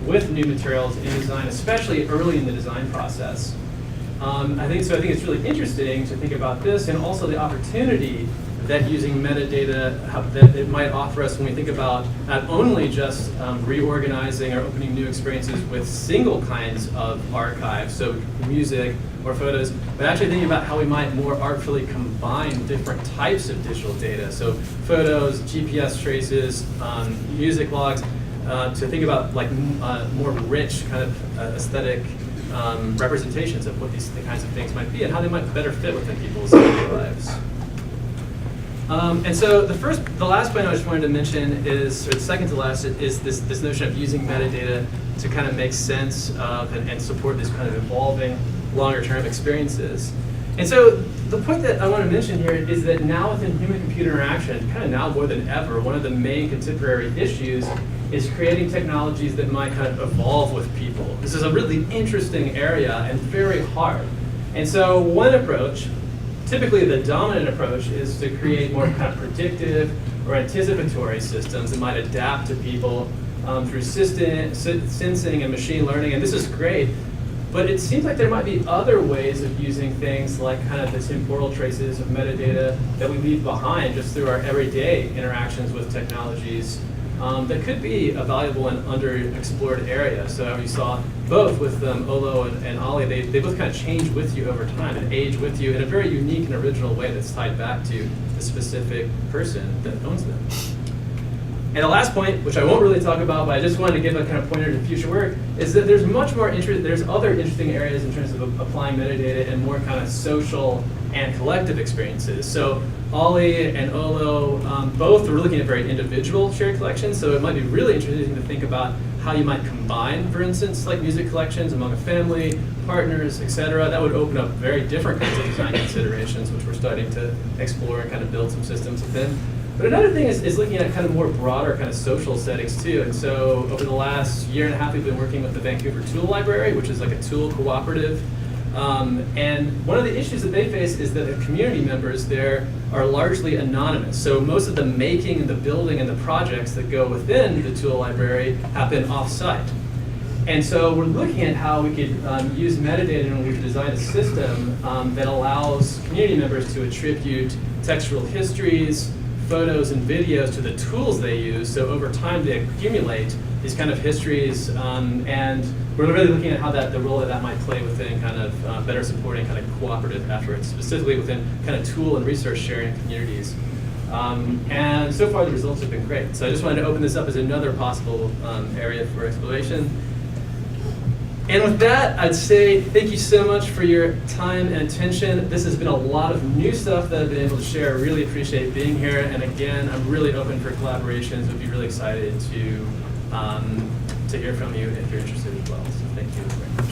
Speaker 6: with new materials in design, especially early in the design process. I think it's really interesting to think about this and also the opportunity that using metadata that it might offer us when we think about not only just reorganizing or opening new experiences with single kinds of archives, so music or photos, but actually thinking about how we might more artfully combine different types of digital data, so photos, GPS traces, music logs, to think about like more rich kind of aesthetic representations of what these kinds of things might be and how they might better fit within people's daily lives. And so the last point I just wanted to mention is, or the second to last, is this notion of using metadata to kind of make sense of and support this kind of evolving longer term experiences. And so the point that I want to mention here is that now within human-computer interaction, kind of now more than ever, one of the main contemporary issues is creating technologies that might kind of evolve with people. This is a really interesting area and very hard. And so one approach, typically the dominant approach, is to create more kind of predictive or anticipatory systems that might adapt to people through sensing and machine learning, and this is great. But it seems like there might be other ways of using things like kind of the temporal traces of metadata that we leave behind just through our everyday interactions with technologies that could be a valuable and underexplored area. So you saw both with Ollo and Holi, they both kind of change with you over time and age with you in a very unique and original way that's tied back to the specific person that owns them. And the last point, which I won't really talk about, but I just wanted to give a kind of pointer to future work, is that there's much more interest, there's other interesting areas in terms of applying metadata and more kind of social and collective experiences. So Holi and Ollo, both are looking at very individual shared collections, so it might be really interesting to think about how you might combine, for instance, like music collections among a family, partners, etc. That would open up very different kinds of design considerations, which we're starting to explore and kind of build some systems within. But another thing is looking at kind of more broader kind of social settings too. And so over the last year and a half, we've been working with the Vancouver Tool Library, which is like a tool cooperative. And one of the issues that they face is that the community members there are largely anonymous. So most of the making and the building and the projects that go within the tool library happen off-site. And so we're looking at how we could use metadata and we've designed a system that allows community members to attribute textual histories, photos and videos to the tools they use. So over time they accumulate these kind of histories, and we're really looking at how the role that might play within kind of better supporting kind of cooperative efforts, specifically within kind of tool and research sharing communities. And so far the results have been great. So I just wanted to open this up as another possible area for exploration. And with that, I'd say thank you so much for your time and attention. This has been a lot of new stuff that I've been able to share. I really appreciate being here. And again, I'm really open for collaborations. I'd be really excited to hear from you if you're interested as well. So thank you very much.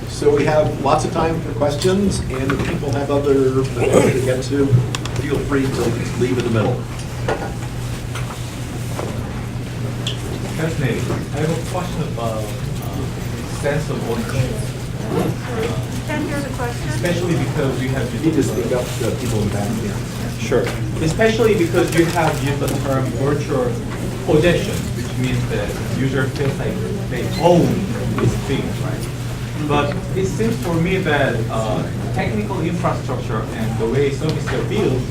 Speaker 1: So we have lots of time for questions, and if people have other events to get to, feel free to leave in the middle.
Speaker 8: Fascinating. I have a question about sense of ownership.
Speaker 9: Can hear the question?
Speaker 8: Especially because you have
Speaker 1: You need to speak up to people in the back here.
Speaker 8: Sure. Especially because you have used the term virtual possession, which means that user feels like they own these things, right? But it seems for me that technical infrastructure and the way services are built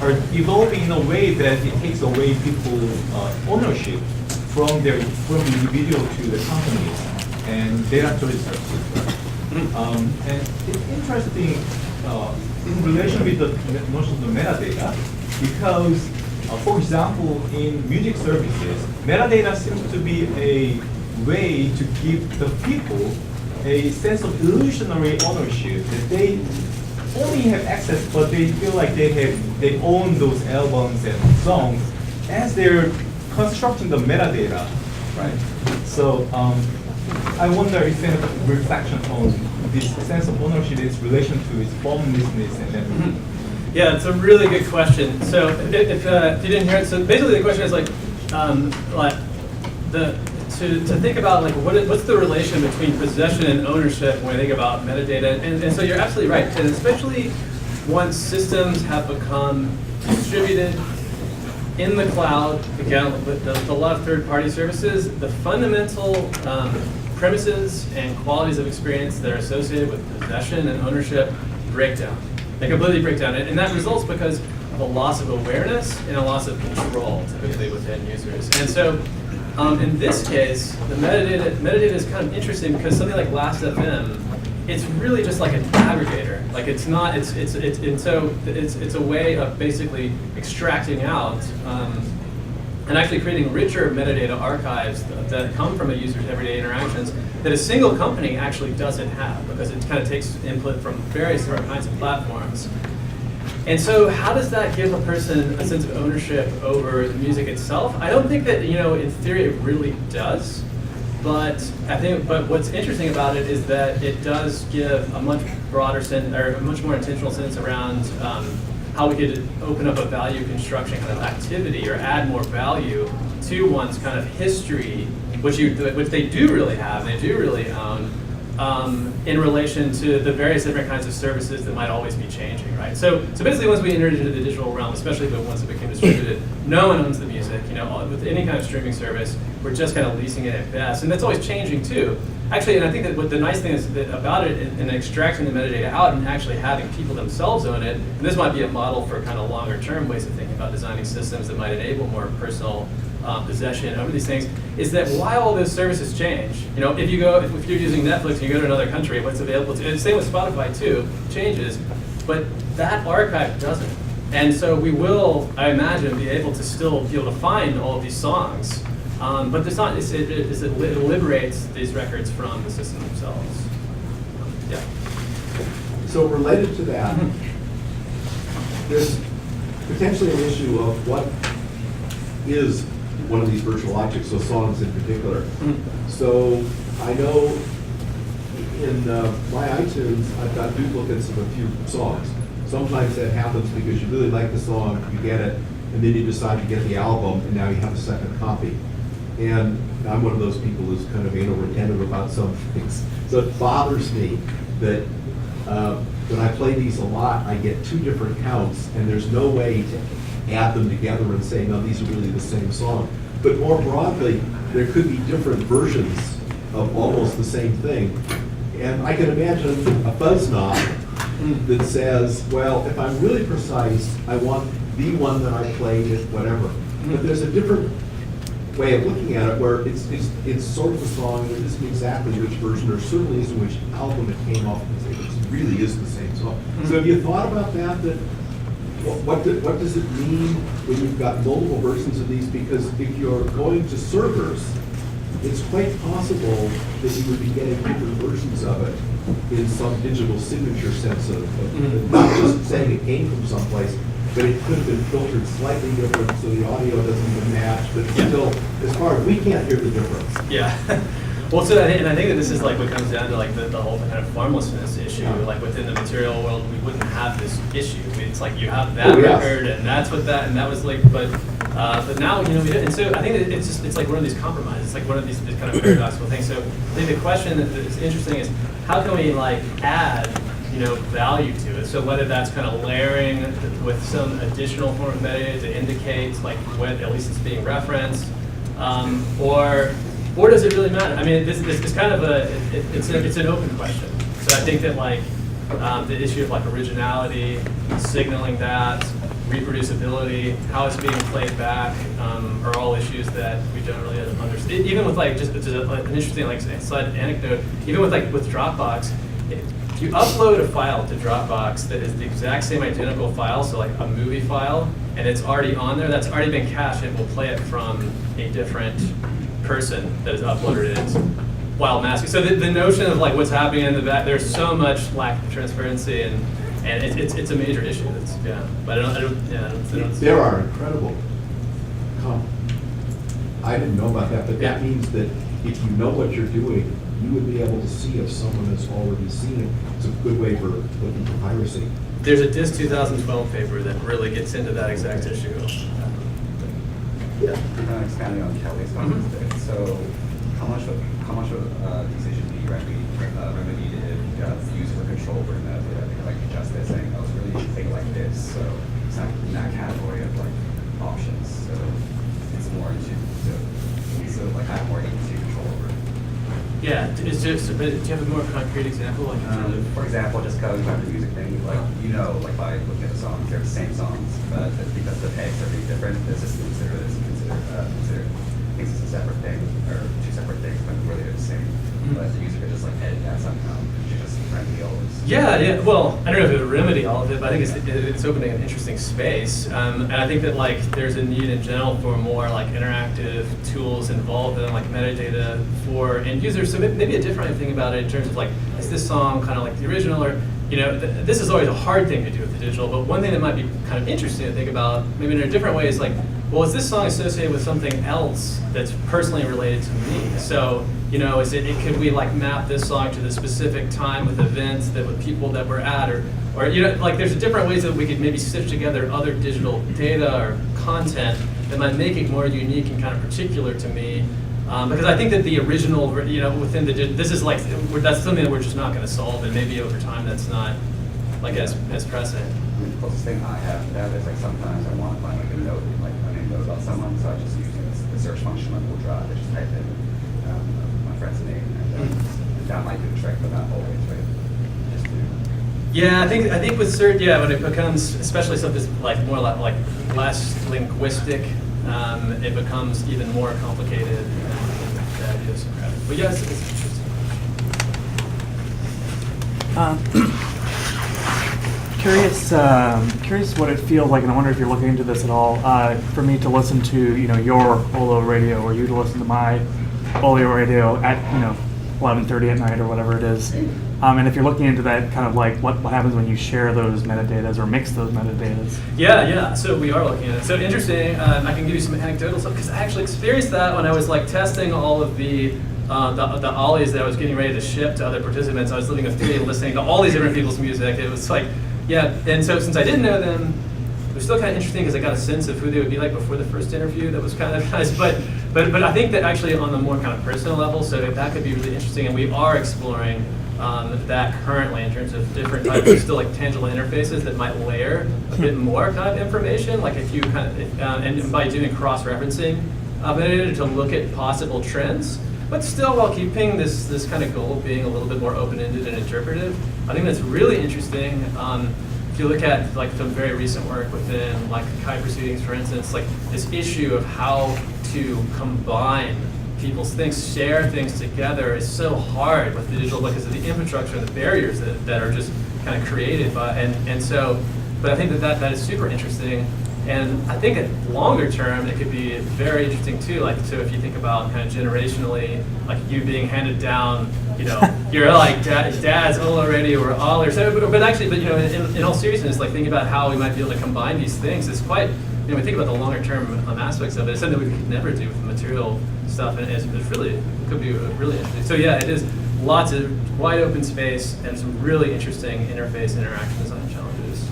Speaker 8: are evolving in a way that it takes away people's ownership from the individual to the companies and data storage services. And it's interesting in relation with the notion of the metadata, because, for example, in music services, metadata seems to be a way to give the people a sense of illusionary ownership, that they only have access, but they feel like they own those albums and songs as they're constructing the metadata, right? So I wonder if any reflection on this sense of ownership, its relation to its formlessness and everything.
Speaker 6: Yeah, it's a really good question. So if you didn't hear it, so basically the question is to think about what's the relation between possession and ownership when we think about metadata, and so you're absolutely right, and especially once systems have become distributed in the cloud, again with a lot of third-party services, the fundamental premises and qualities of experience that are associated with possession and ownership break down. They completely break down, and that results because of a loss of awareness and a loss of control typically within users. And so in this case, the metadata is kind of interesting because something like Lastfm, it's really just like an aggregator. Like it's not, it's a way of basically extracting out and actually creating richer metadata archives that come from a user's everyday interactions that a single company actually doesn't have, because it kind of takes input from various different kinds of platforms. And so how does that give a person a sense of ownership over the music itself? I don't think that, in theory it really does. But but what's interesting about it is that it does give a much broader sense, or a much more intentional sense around how we could open up a value construction kind of activity or add more value to one's kind of history, which they do really have, they do really own, in relation to the various different kinds of services that might always be changing, right? So basically once we entered into the digital realm, especially the ones that became distributed, no one owns the music. music, with any kind of streaming service, we're just kind of leasing it at best, and that's always changing too. Actually, and I think that what the nice thing is that about it in extracting the metadata out and actually having people themselves own it, and this might be a model for kind of longer term ways of thinking about designing systems that might enable more personal possession over these things, is that while all those services change, if you're using Netflix and you go to another country, what's available to, and same with Spotify too, changes, but that archive doesn't. And so we will, I imagine, be able to find all of these songs. But it's not, it liberates these records from the system themselves. Yeah.
Speaker 7: So related to that, there's potentially an issue of what is one of these virtual objects, so songs in particular. So I know in my iTunes, I've got duplicates of a few songs. Sometimes that happens because you really like the song, you get it, and then you decide to get the album, and now you have a second copy. And I'm one of those people who's kind of anal retentive about some things. So it bothers me that when I play these a lot, I get two different counts, and there's no way to add them together and say, no, these are really the same song. But more broadly, there could be different versions of almost the same thing. And I can imagine a fuzz knob that says, well, if I'm really precise, I want the one that I played at whatever. But there's a different way of looking at it where it's sort of a song, and it isn't exactly which version, or certainly isn't which album it came off of. It really is the same song. So have you thought about that? What does it mean when you've got multiple versions of these? Because if you're going to servers, it's quite possible that you would be getting different versions of it in some digital signature sense of not just saying it came from someplace, but it could have been filtered slightly different so the audio doesn't even match, but still, as far as we can't hear the difference.
Speaker 6: Yeah. Well, so I think that this is like what comes down to like the whole kind of formlessness issue.
Speaker 7: Yeah.
Speaker 6: Like within the material world, we wouldn't have this issue. It's like you have that record, and that's what that, and that was like, but now we do. And so I think that it's like one of these compromises. It's like one of these kind of paradoxical things. So I think the question that is interesting is how can we like add value to it? So whether that's kind of layering with some additional form of metadata to indicate like when at least it's being referenced, or does it really matter? I mean, this is kind of it's an open question. So I think that like the issue of like originality, signaling that, reproducibility, how it's being played back, are all issues that we don't really understand. Even with like just an interesting like side anecdote, even with Dropbox. If you upload a file to Dropbox that is the exact same identical file, so like a movie file, and it's already on there, that's already been cached, and we'll play it from a different person that has uploaded it while masking. So the notion of like what's happening in the back, there's so much lack of transparency, and it's a major issue. But I don't.
Speaker 7: There are incredible. I didn't know about that, but that means that if you know what you're doing, you would be able to see if someone has already seen it. It's a good way for looking for piracy.
Speaker 6: There's a DIS 2012 paper that really gets into that exact issue.
Speaker 2: Yeah. Expanding on Kelly's comments there. So how much of these issues be remedied if user control were like justice saying, oh, it's really a thing like this. So it's not in that category of like options. So it's more into so like I have more agency control over it.
Speaker 6: Yeah, it's just, but do you have a more concrete example? Like
Speaker 2: for example, just going back to the music thing, like, like by looking at the songs, they're the same songs, but because the pegs are really different, the system thinks it's a separate thing, or two separate things, but really they're the same. But the user could just like edit that somehow, to just remedy all this.
Speaker 6: Yeah. Well, I don't know if it would remedy all of it, but I think it's opening an interesting space. And I think that like there's a need in general for more like interactive tools involved in like metadata for end users. So maybe a different way of thinking about it in terms of like, is this song kind of like the original, or this is always a hard thing to do with the digital, but one thing that might be kind of interesting to think about, maybe in a different way, is like, well, is this song associated with something else that's personally related to me? So, could we like map this song to the specific time with events that with people that we're at, or like there's different ways that we could maybe stitch together other digital data or content that might make it more unique and kind of particular to me. Because I think that the original, within this is like, that's something that we're just not going to solve, and maybe over time that's not like as pressing.
Speaker 2: I mean, the closest thing I have to that is like sometimes I want to find like a note, like an know about someone, so I just use the search function on Google Drive. I just type in my friend's name, and that might do the trick, but not always, right? Just to
Speaker 6: Yeah, I think with search, yeah, when it becomes, especially something like more like less linguistic, it becomes even more complicated and idiosyncratic. But yes, it's interesting.
Speaker 10: Curious what it feels like, and I wonder if you're looking into this at all. For me to listen to your Ollo Radio, or you to listen to my Ollo Radio at 11:30 at night or whatever it is. And if you're looking into that, kind of like what happens when you share those metadatas or mix those metadatas.
Speaker 6: Yeah. So we are looking at it. So interesting. I can give you some anecdotal stuff because I actually experienced that when I was like testing all of the ollies that I was getting ready to ship to other participants. I was living with 3 and listening to all these different people's music. It was like, yeah. And so since I didn't know them, it was still kind of interesting because I got a sense of who they would be like before the first interview. That was kind of nice. But I think that actually on the more kind of personal level, so that could be really interesting. And we are exploring that currently in terms of different types of still like tangible interfaces that might layer a bit more kind of information. Like if you kind of, and by doing cross-referencing, to look at possible trends, but still while keeping this kind of goal of being a little bit more open-ended and interpretive. I think that's really interesting. If you look at like some very recent work within like Chi proceedings, for instance, like this issue of how to combine people's things, share things together is so hard with the digital because of the infrastructure and the barriers that are just kind of created by, and so, but I think that is super interesting. And I think at longer term, it could be very interesting too. Like, so if you think about kind of generationally, like you being handed down, you're like dad's Ollo Radio or Ollo, but actually, in all seriousness, like thinking about how we might be able to combine these things is quite, we think about the longer term aspects of it. It's something that we could never do with the material stuff, and it could be really interesting. So yeah, it is lots of wide open space and some really interesting interface interaction design challenges.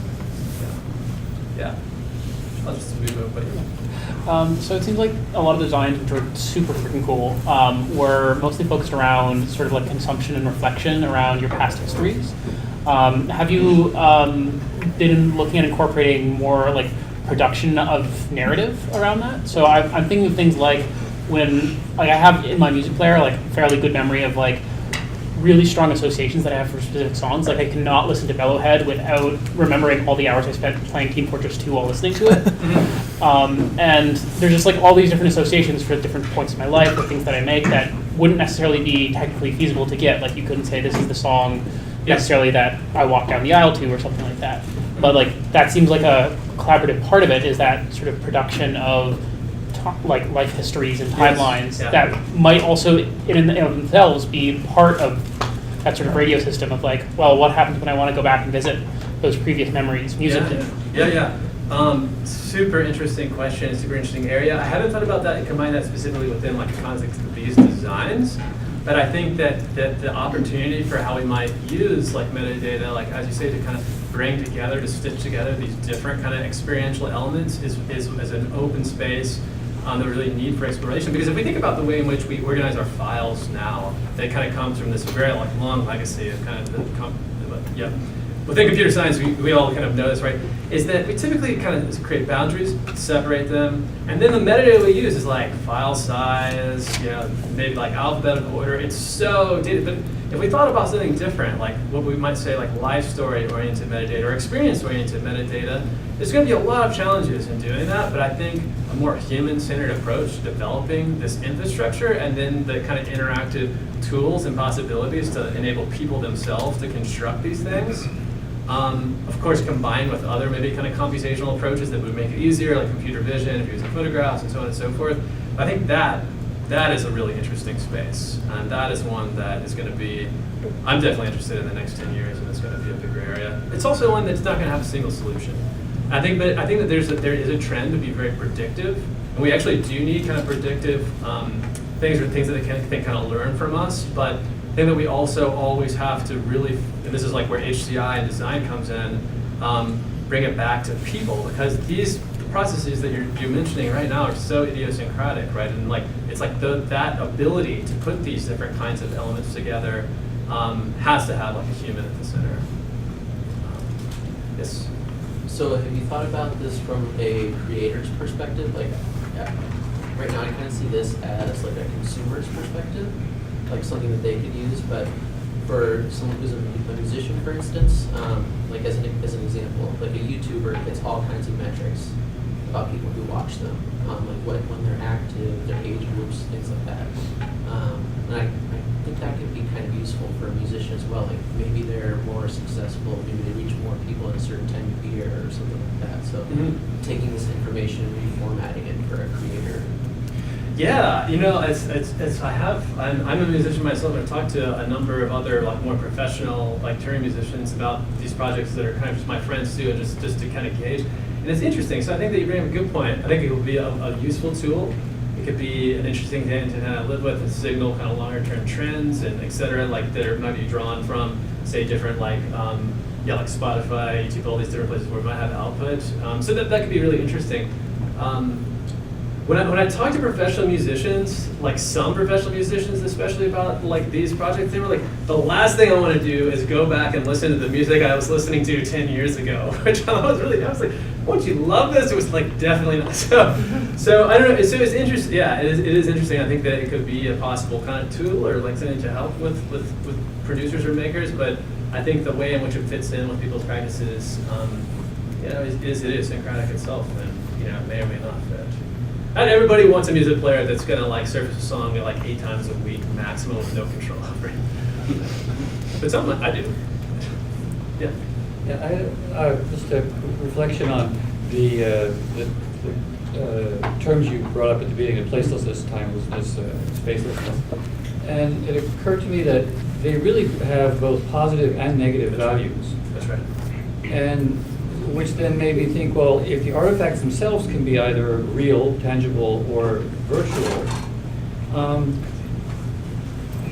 Speaker 6: Yeah. I'll just move over.
Speaker 11: So it seems like a lot of the designs, which are super freaking cool, were mostly focused around sort of like consumption and reflection around your past histories. Have you been looking at incorporating more like production of narrative around that? So I'm thinking of things like when I have in my music player like fairly good memory of like really strong associations that I have for specific songs. Like I cannot listen to Bellowhead without remembering all the hours I spent playing Team Fortress 2 while listening to it. And there's just like all these different associations for different points in my life, the things that I make that wouldn't necessarily be technically feasible to get. Like you couldn't say this is the song necessarily that I walk down the aisle to or something like that. But like that seems like a collaborative part of it is that sort of production of like life histories and timelines that might also in and of themselves be part of that sort of radio system of like, well, what happens when I want to go back and visit those previous memories musically?
Speaker 6: Yeah. Super interesting question, super interesting area. I haven't thought about that and combine that specifically within like the context of these designs, but I think that the opportunity for how we might use like metadata, like as you say, to kind of bring together, to stitch together these different kind of experiential elements is an open space that we really need for exploration. Because if we think about the way in which we organize our files now, that kind of comes from this very like long legacy of kind of within computer science, we all kind of know this, right? Is that we typically kind of create boundaries, separate them, and then the metadata we use is like file size, maybe like alphabetical order. It's so data, but if we thought about something different, like what we might say like life story oriented metadata or experience oriented metadata, there's going to be a lot of challenges in doing that, but I think a more human-centered approach to developing this infrastructure and then the kind of interactive tools and possibilities to enable people themselves to construct these things. Of course, combined with other maybe kind of computational approaches that would make it easier, like computer vision, if you're using photographs and so on and so forth. I think that is a really interesting space, and that is one that is going to be, I'm definitely interested in the next 10 years, and it's going to be a bigger area. It's also one that's not going to have a single solution. I think that there is a trend to be very predictive, and we actually do need kind of predictive things or things that they kind of learn from us, but I think that we also always have to really, and this is like where HCI and design comes in, bring it back to people, because these processes that you're mentioning right now are so idiosyncratic, right? And like it's like that ability to put these different kinds of elements together has to have like a human at the center. Yes.
Speaker 12: So have you thought about this from a creator's perspective? Like, right now I kind of see this as like a consumer's perspective, like something that they could use, but for someone who's a musician, for instance, like as an example, like a YouTuber gets all kinds of metrics about people who watch them, like when they're active, their age groups, things like that. And I think that could be kind of useful for a musician as well. Like maybe they're more successful, maybe they reach more people in a certain time of year or something like that. So taking this information and reformatting it for a creator.
Speaker 6: Yeah, you know, I'm a musician myself. I've talked to a number of other like more professional like touring musicians about these projects that are kind of just my friends too, and just to kind of gauge. And it's interesting. So I think that you bring up a good point. I think it will be a useful tool. It could be an interesting thing to kind of live with and signal kind of longer term trends and et cetera, like that might be drawn from, say, different like like Spotify, YouTube, all these different places where it might have output. So that could be really interesting. When I talk to professional musicians, like some professional musicians, especially about like these projects, they were like, the last thing I want to do is go back and listen to the music I was listening to 10 years ago, which I was like, won't you love this? It was like, definitely not. So I don't know, so it's interesting, yeah, it is interesting. I think that it could be a possible kind of tool or like something to help with producers or makers, but I think the way in which it fits in with people's practices, is idiosyncratic itself, and it may or may not fit. Not everybody wants a music player that's gonna like surface a song like 8 times a week maximum with no control over it. But some I do. Yeah.
Speaker 13: Yeah, just a reflection on the terms you brought up at the beginning of Placeless this time was Spacelessness. And it occurred to me that they really have both positive and negative values.
Speaker 6: That's right.
Speaker 13: And which then made me think, well, if the artifacts themselves can be either real, tangible, or virtual,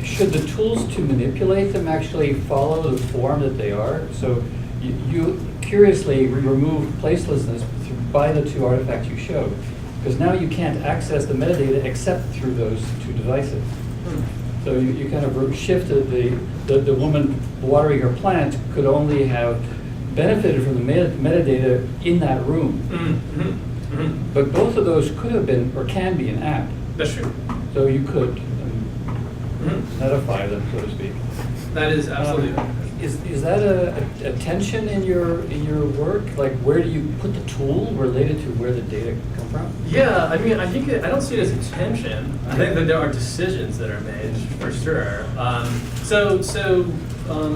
Speaker 13: should the tools to manipulate them actually follow the form that they are? So you curiously remove placelessness by the 2 artifacts you showed, because now you can't access the metadata except through those 2 devices. So you kind of shifted the woman watering her plant could only have benefited from the metadata in that room. But both of those could have been, or can be, an app.
Speaker 6: That's true.
Speaker 13: So you could netify them, so to speak.
Speaker 6: That is absolutely.
Speaker 13: Is that a tension in your work? Like, where do you put the tool related to where the data come from?
Speaker 6: Yeah, I mean, I don't see it as a tension. I think that there are decisions that are made for sure.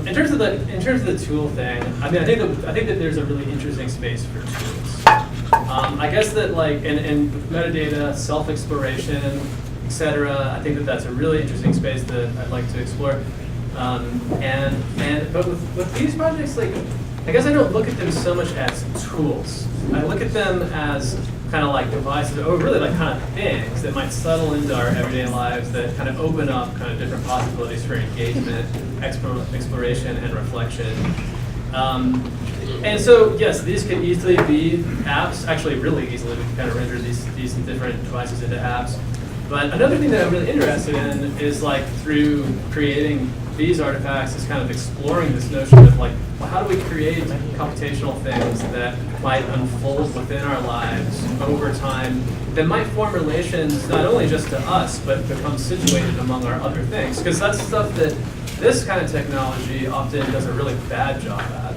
Speaker 6: In terms of the tool thing, I mean, I think that there's a really interesting space for tools. I guess that like in metadata, self-exploration, etc. I think that that's a really interesting space that I'd like to explore. But with these projects, like, I guess I don't look at them so much as tools. I look at them as kind of like devices, or really like kind of things that might settle into our everyday lives that kind of open up kind of different possibilities for engagement, exploration, and reflection. And so, yes, these could easily be apps. Actually, really easily, we can kind of render these different devices into apps. But another thing that I'm really interested in is like through creating these artifacts is kind of exploring this notion of like, well, how do we create computational things that might unfold within our lives over time that might form relations not only just to us, but become situated among our other things? Because that's stuff that this kind of technology often does a really bad job at.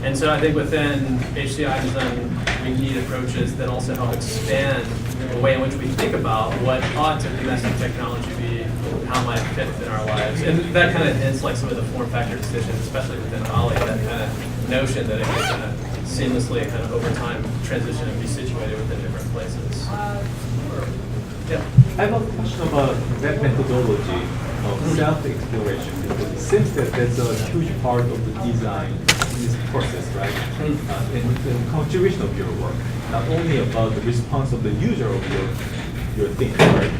Speaker 6: And so I think within HCI design, we need approaches that also help expand the way in which we think about what ought to domestic technology be, how it might fit within our lives. And that kind of hints like some of the form factor decisions, especially within Holi, that kind of notion that it can kind of seamlessly kind of over time transition and be situated within different places. Yeah.
Speaker 8: I have a question about that methodology of self-exploration, because it seems that that's a huge part of the design in this process, right? And the contribution of your work, not only about the response of the user of your thing, right?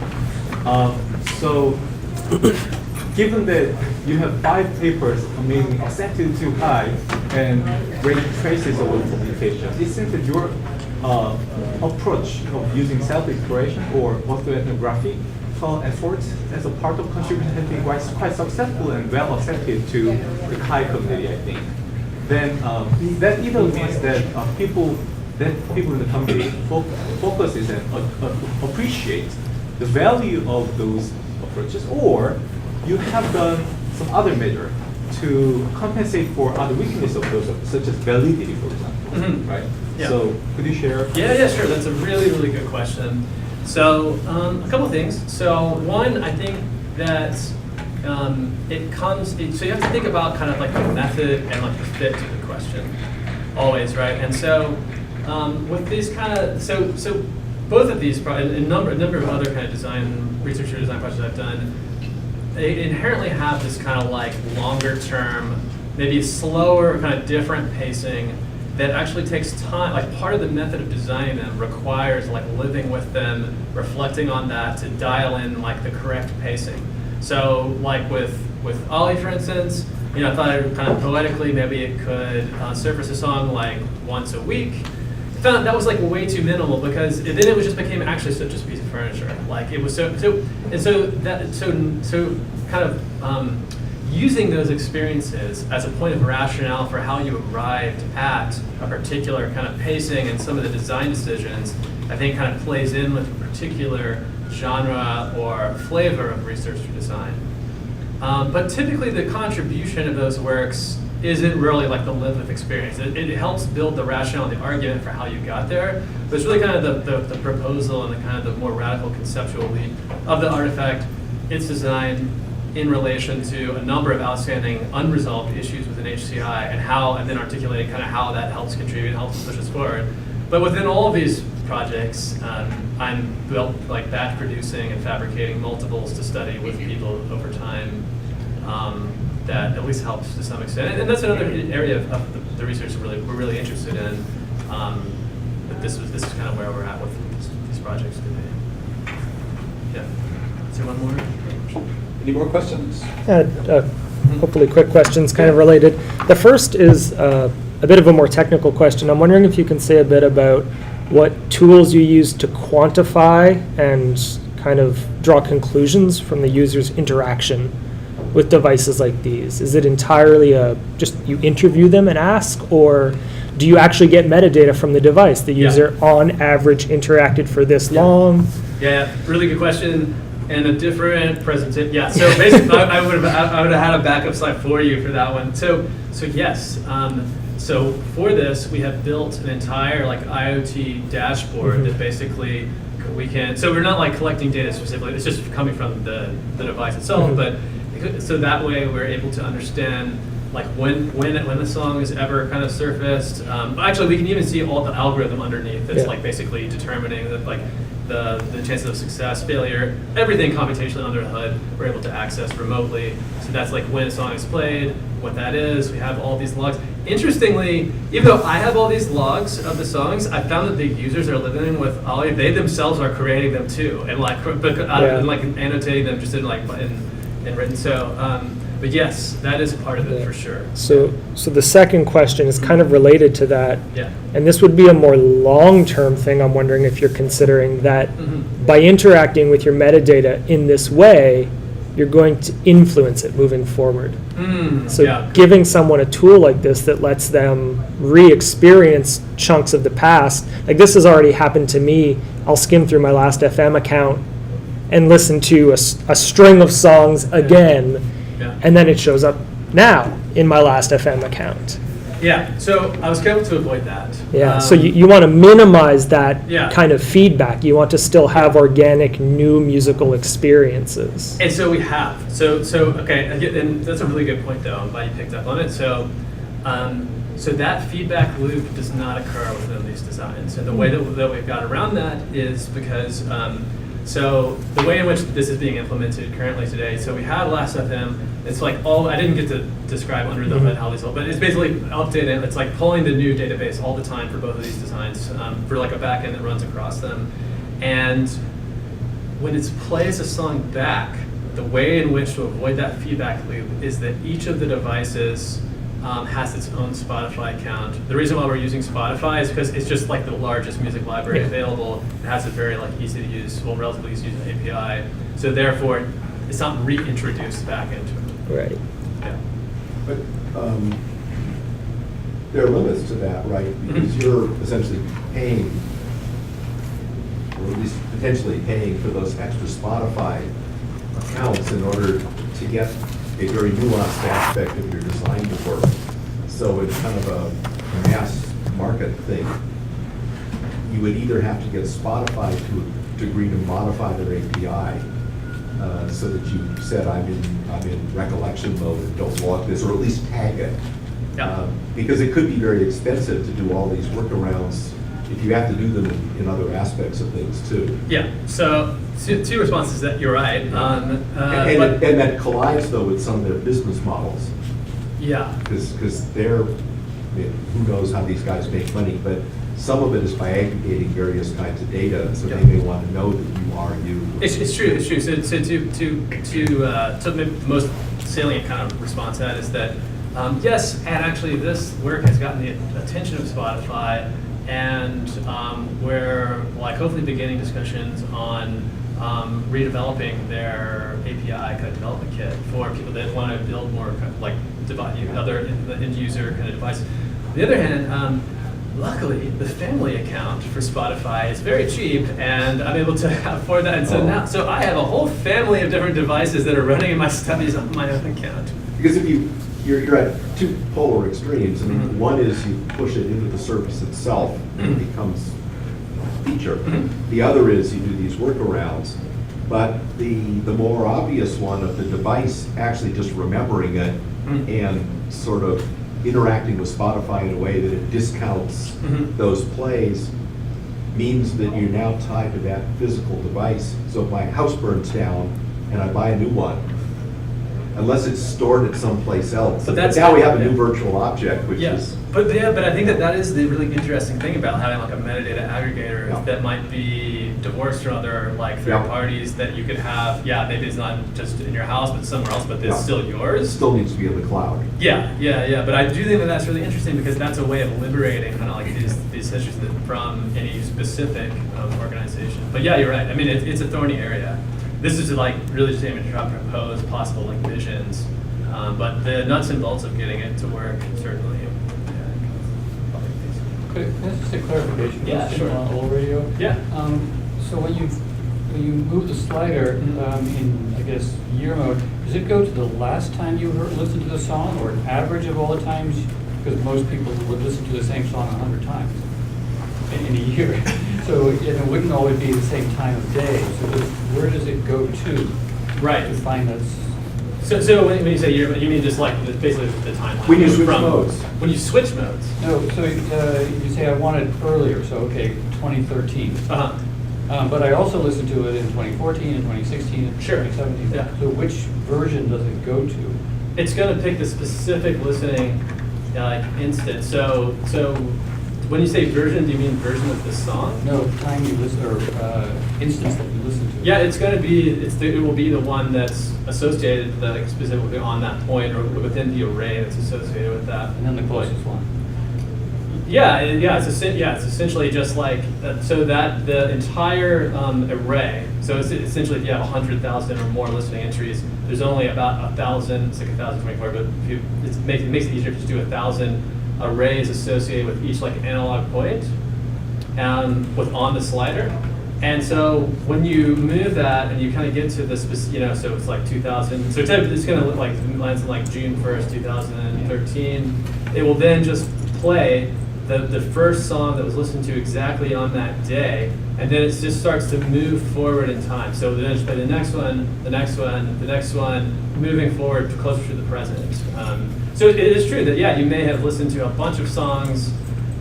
Speaker 8: So, given that you have 5 papers amazing accepted too high and great traces of publications, it seems that your approach of using self-exploration or autoethnography efforts as a part of contribution has been quite successful and well accepted to the high community, I think. then that either means that people in the company focuses and appreciate the value of those approaches, or you have done some other measure to compensate for other weaknesses of those, such as validity, for example, right?
Speaker 6: Yeah.
Speaker 8: So could you share?
Speaker 6: Yeah, sure. That's a really, really good question. So a couple things. So one, I think that so you have to think about kind of like the method and like the fit to the question, always, right? And so with these kind of, so both of these, a number of other kind of research or design projects I've done, they inherently have this kind of like longer term, maybe slower, kind of different pacing that actually takes time. Like part of the method of designing them requires like living with them, reflecting on that to dial in like the correct pacing. So like with Ollie, for instance, I thought it kind of poetically maybe it could surface a song like once a week. Found that was like way too minimal because then it just became actually such a piece of furniture. Like it was so kind of using those experiences as a point of rationale for how you arrived at a particular kind of pacing and some of the design decisions, I think kind of plays in with a particular genre or flavor of research or design. But typically the contribution of those works isn't really like the live-with experience. It helps build the rationale and the argument for how you got there, but it's really kind of the proposal and the kind of the more radical conceptual leap of the artifact, its design in relation to a number of outstanding unresolved issues within HCI and then articulating kind of how that helps contribute and helps push us forward. But within all of these projects, I'm built like batch producing and fabricating multiples to study with people over time. That at least helps to some extent, and that's another area of the research we're really interested in. But this is kind of where we're at with these projects today. Yeah. Is there one more?
Speaker 2: Any more questions?
Speaker 14: Hopefully quick questions, kind of related. The first is a bit of a more technical question. I'm wondering if you can say a bit about what tools you use to quantify and kind of draw conclusions from the user's interaction with devices like these. Is it entirely just you interview them and ask, or do you actually get metadata from the device? The user on average interacted for this long? Yeah,
Speaker 6: really good question. And a different presentation. Yeah, so basically I would have had a backup slide for you for that one. So yes. So for this, we have built an entire like IoT dashboard that basically we can, so we're not like collecting data specifically, it's just coming from the device itself, but so that way we're able to understand like when the song is ever kind of surfaced. Actually, we can even see all the algorithm underneath that's like basically determining that like the chances of success, failure, everything computationally under the hood, we're able to access remotely. So that's like when a song is played, what that is. We have all these logs. Interestingly, even though I have all these logs of the songs, I found that the users that are living with Ollie, they themselves are creating them too, and like annotating them just in written. So, but yes, that is part of it for sure.
Speaker 14: So the second question is kind of related to that.
Speaker 6: Yeah.
Speaker 14: And this would be a more long-term thing. I'm wondering if you're considering that by interacting with your metadata in this way, you're going to influence it moving forward. So giving someone a tool like this that lets them re-experience chunks of the past, like this has already happened to me. I'll skim through my Lastfm account and listen to a string of songs again, and then it shows up now in my Lastfm account.
Speaker 6: Yeah, so I was careful to avoid that.
Speaker 14: Yeah, so you want to minimize that
Speaker 6: Yeah.
Speaker 14: kind of feedback. You want to still have organic new musical experiences.
Speaker 6: And so we have. So okay, and that's a really good point though. I'm glad you picked up on it. So that feedback loop does not occur within these designs. And the way that we've got around that is because so the way in which this is being implemented currently today, so we have Lastfm. It's like I didn't get to describe under the hood how these all, but it's basically updated. It's like pulling the new database all the time for both of these designs for like a backend that runs across them. And when it plays a song back, the way in which to avoid that feedback loop is that each of the devices has its own Spotify account. The reason why we're using Spotify is because it's just like the largest music library available. It has a very like easy to use, relatively easy to use API. So therefore, it's not reintroduced back into it.
Speaker 14: Right.
Speaker 6: Yeah.
Speaker 7: But there are limits to that, right? Because you're essentially paying, or at least potentially paying for those extra Spotify accounts in order to get a very nuanced aspect of your design to work. So it's kind of a mass market thing. You would either have to get Spotify to agree to modify their API so that you said, I'm in recollection mode and don't log this, or at least tag it.
Speaker 6: Yeah.
Speaker 7: Because it could be very expensive to do all these workarounds if you have to do them in other aspects of things too.
Speaker 6: Yeah, so two responses that you're right.
Speaker 7: And that collides though with some of their business models.
Speaker 6: Yeah.
Speaker 7: Because they're, I mean, who knows how these guys make money, but some of it is by aggregating various kinds of data, so they may want to know that you are you.
Speaker 6: It's true. So the most salient kind of response to that is that yes, and actually this work has gotten the attention of Spotify, and we're like hopefully beginning discussions on redeveloping their API kind of development kit for people that want to build more kind of like other end user kind of devices. On the other hand, luckily, the family account for Spotify is very cheap, and I'm able to afford that. And so now, so I have a whole family of different devices that are running in my studies on my own account.
Speaker 7: Because if you're at two polar extremes. I mean, one is you push it into the service itself, and it becomes a feature. The other is you do these workarounds. But the more obvious one of the device actually just remembering it and sort of interacting with Spotify in a way that it discounts those plays means that you're now tied to that physical device. So if my house burns down and I buy a new one, unless it's stored at someplace else. But now we have a new virtual object, which is...
Speaker 6: But I think that is the really interesting thing about having like a metadata aggregator that might be divorced from other like third parties that you could have. Yeah, maybe it's not just in your house, but somewhere else, but it's still yours.
Speaker 7: It still needs to be in the cloud.
Speaker 6: Yeah. But I do think that that's really interesting because that's a way of liberating kind of like these histories from any specific organization. But yeah, you're right. I mean, it's a thorny area. This is like really just aiming to try to propose possible like visions, but the nuts and bolts of getting it to work certainly.
Speaker 13: Can I just a clarification?
Speaker 6: Yeah, sure.
Speaker 13: On Ollo Radio.
Speaker 6: Yeah.
Speaker 13: So when you move the slider in, I guess, year mode, does it go to the last time you listened to the song, or an average of all the times? Because most people would listen to the same song 100 times in a year. So it wouldn't always be the same time of day. So where does it go to?
Speaker 6: Right.
Speaker 13: To find that.
Speaker 6: So when you say year, you mean just like basically the timeline?
Speaker 7: When you switch modes.
Speaker 6: When you switch modes.
Speaker 13: No, so you say I want it earlier, so okay, 2013. But I also listened to it in 2014 and 2016 and 2017.
Speaker 6: Yeah.
Speaker 13: So which version does it go to?
Speaker 6: It's going to pick the specific listening instance. So when you say version, do you mean version of the song?
Speaker 13: No, time you listen, or instance that you listen to.
Speaker 6: Yeah, it's going to be, it will be the one that's associated specifically on that point or within the array that's associated with that.
Speaker 13: And then the closest one.
Speaker 6: It's essentially just like, so that the entire array, so it's essentially if you have 100,000 or more listening entries, there's only about 1,000, it's like 1,024, but it makes it easier to just do 1,000 arrays associated with each like analog point on the slider. And so when you move that and you kind of get to the specific, so it's like 2000, so it's going to look like it lands in like June 1st, 2013. It will then just play the first song that was listened to exactly on that day, and then it just starts to move forward in time. So then just play the next one, the next one, the next one, moving forward closer to the present. So it is true that, you may have listened to a bunch of songs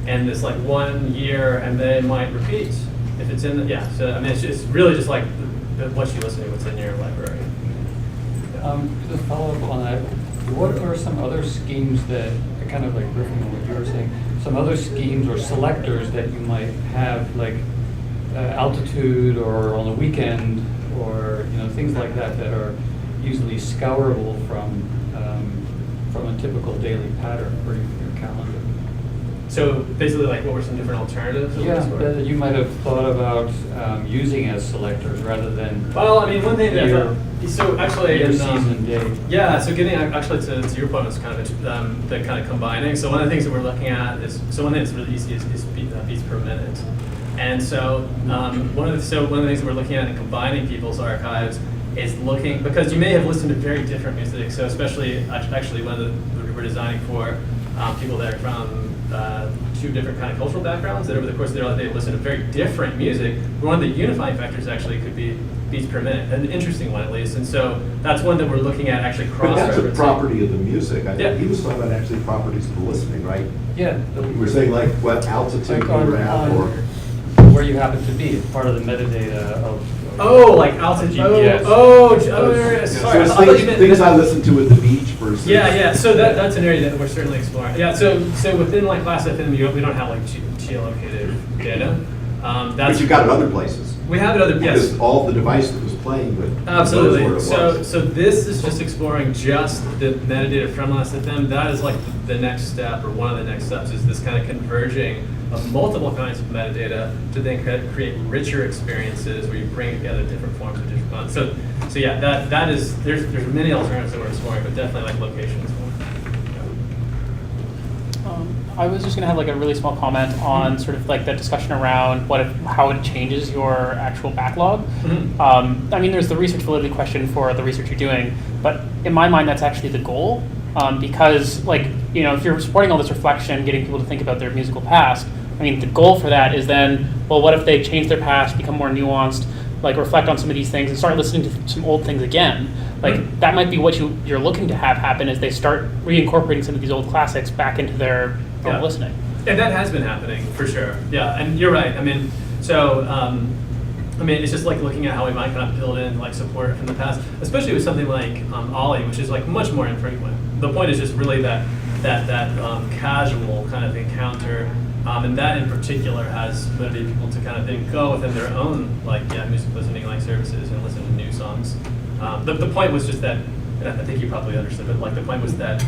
Speaker 6: in this like 1 year, and they might repeat if it's in the, so I mean, it's really just like what you listen to, what's in your library.
Speaker 13: Just to follow up on that, what are some other schemes that, kind of like riffing on what you were saying, some other schemes or selectors that you might have, like altitude or on the weekend, or things like that that are easily scourable from a typical daily pattern or your calendar?
Speaker 6: So basically, like, what were some different alternatives? that we
Speaker 13: Yeah,
Speaker 6: explored?
Speaker 13: that you might have thought about using as selectors rather than
Speaker 6: Well, I mean, one thing that I
Speaker 13: your,
Speaker 6: thought, so actually,
Speaker 13: your
Speaker 6: in,
Speaker 13: season day.
Speaker 6: yeah, so getting actually to your point was kind of the kind of combining. So one of the things that we're looking at is, so one thing that's really easy is beats per minute. And so one of the things that we're looking at in combining people's archives is looking, because you may have listened to very different music. So especially actually when we're designing for people that are from two different kind of cultural backgrounds that over the course of their life they listen to very different music. One of the unifying factors actually could be beats per minute, an interesting one at least. And so that's one that we're looking at actually
Speaker 7: But that's a
Speaker 6: cross-referencing.
Speaker 7: property of the music.
Speaker 6: Yeah.
Speaker 7: He was talking about actually properties of the listening, right?
Speaker 13: Yeah.
Speaker 7: You were saying like what altitude
Speaker 13: Like
Speaker 7: you were at or.
Speaker 13: where you happen to be, it's part of the metadata of.
Speaker 6: Oh, like altitude.
Speaker 13: GPS.
Speaker 6: Sorry.
Speaker 7: So
Speaker 6: I
Speaker 7: it's
Speaker 6: thought you
Speaker 7: things,
Speaker 6: meant-
Speaker 7: things I listen to at the beach versus.
Speaker 6: Yeah. So that's an area that we're certainly exploring. Yeah. So within like Lastfm, we don't have like geolocated data.
Speaker 7: But
Speaker 6: That's
Speaker 7: you got it other places.
Speaker 6: we have it other yes.
Speaker 7: Because all the device that was playing with. knows where
Speaker 6: Absolutely.
Speaker 7: it was.
Speaker 6: So this is just exploring just the metadata from Lastfm. That is like the next step, or one of the next steps, is this kind of converging of multiple kinds of metadata to then create richer experiences where you bring together different forms of digital content. So yeah, that is there's many alternatives that we're exploring, but definitely like location is one.
Speaker 11: I was just going to have like a really small comment on sort of like that discussion around how it changes your actual backlog. I mean, there's the research validity question for the research you're doing, but in my mind, that's actually the goal. Because like, you know, if you're supporting all this reflection, getting people to think about their musical past, I mean, the goal for that is then, well, what if they change their past, become more nuanced, like reflect on some of these things and start listening to some old things again. Like that might be what you're looking to have happen, is they start reincorporating some of these old classics back into their own listening.
Speaker 6: And that has been happening for sure. Yeah, and you're right. I mean, so it's just like looking at how we might kind of build in like support from the past, especially with something like Ollie, which is like much more infrequent. The point is just really that casual kind of encounter, and that in particular has motivated people to kind of then go within their own music listening like services and listen to new songs. The point was just that, and I think you probably understood, but like the point was that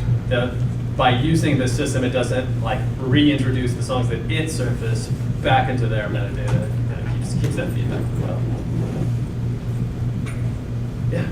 Speaker 6: by using this system, it doesn't like reintroduce the songs that it surfaced back into their metadata. It kind of keeps that feedback as well. Yeah.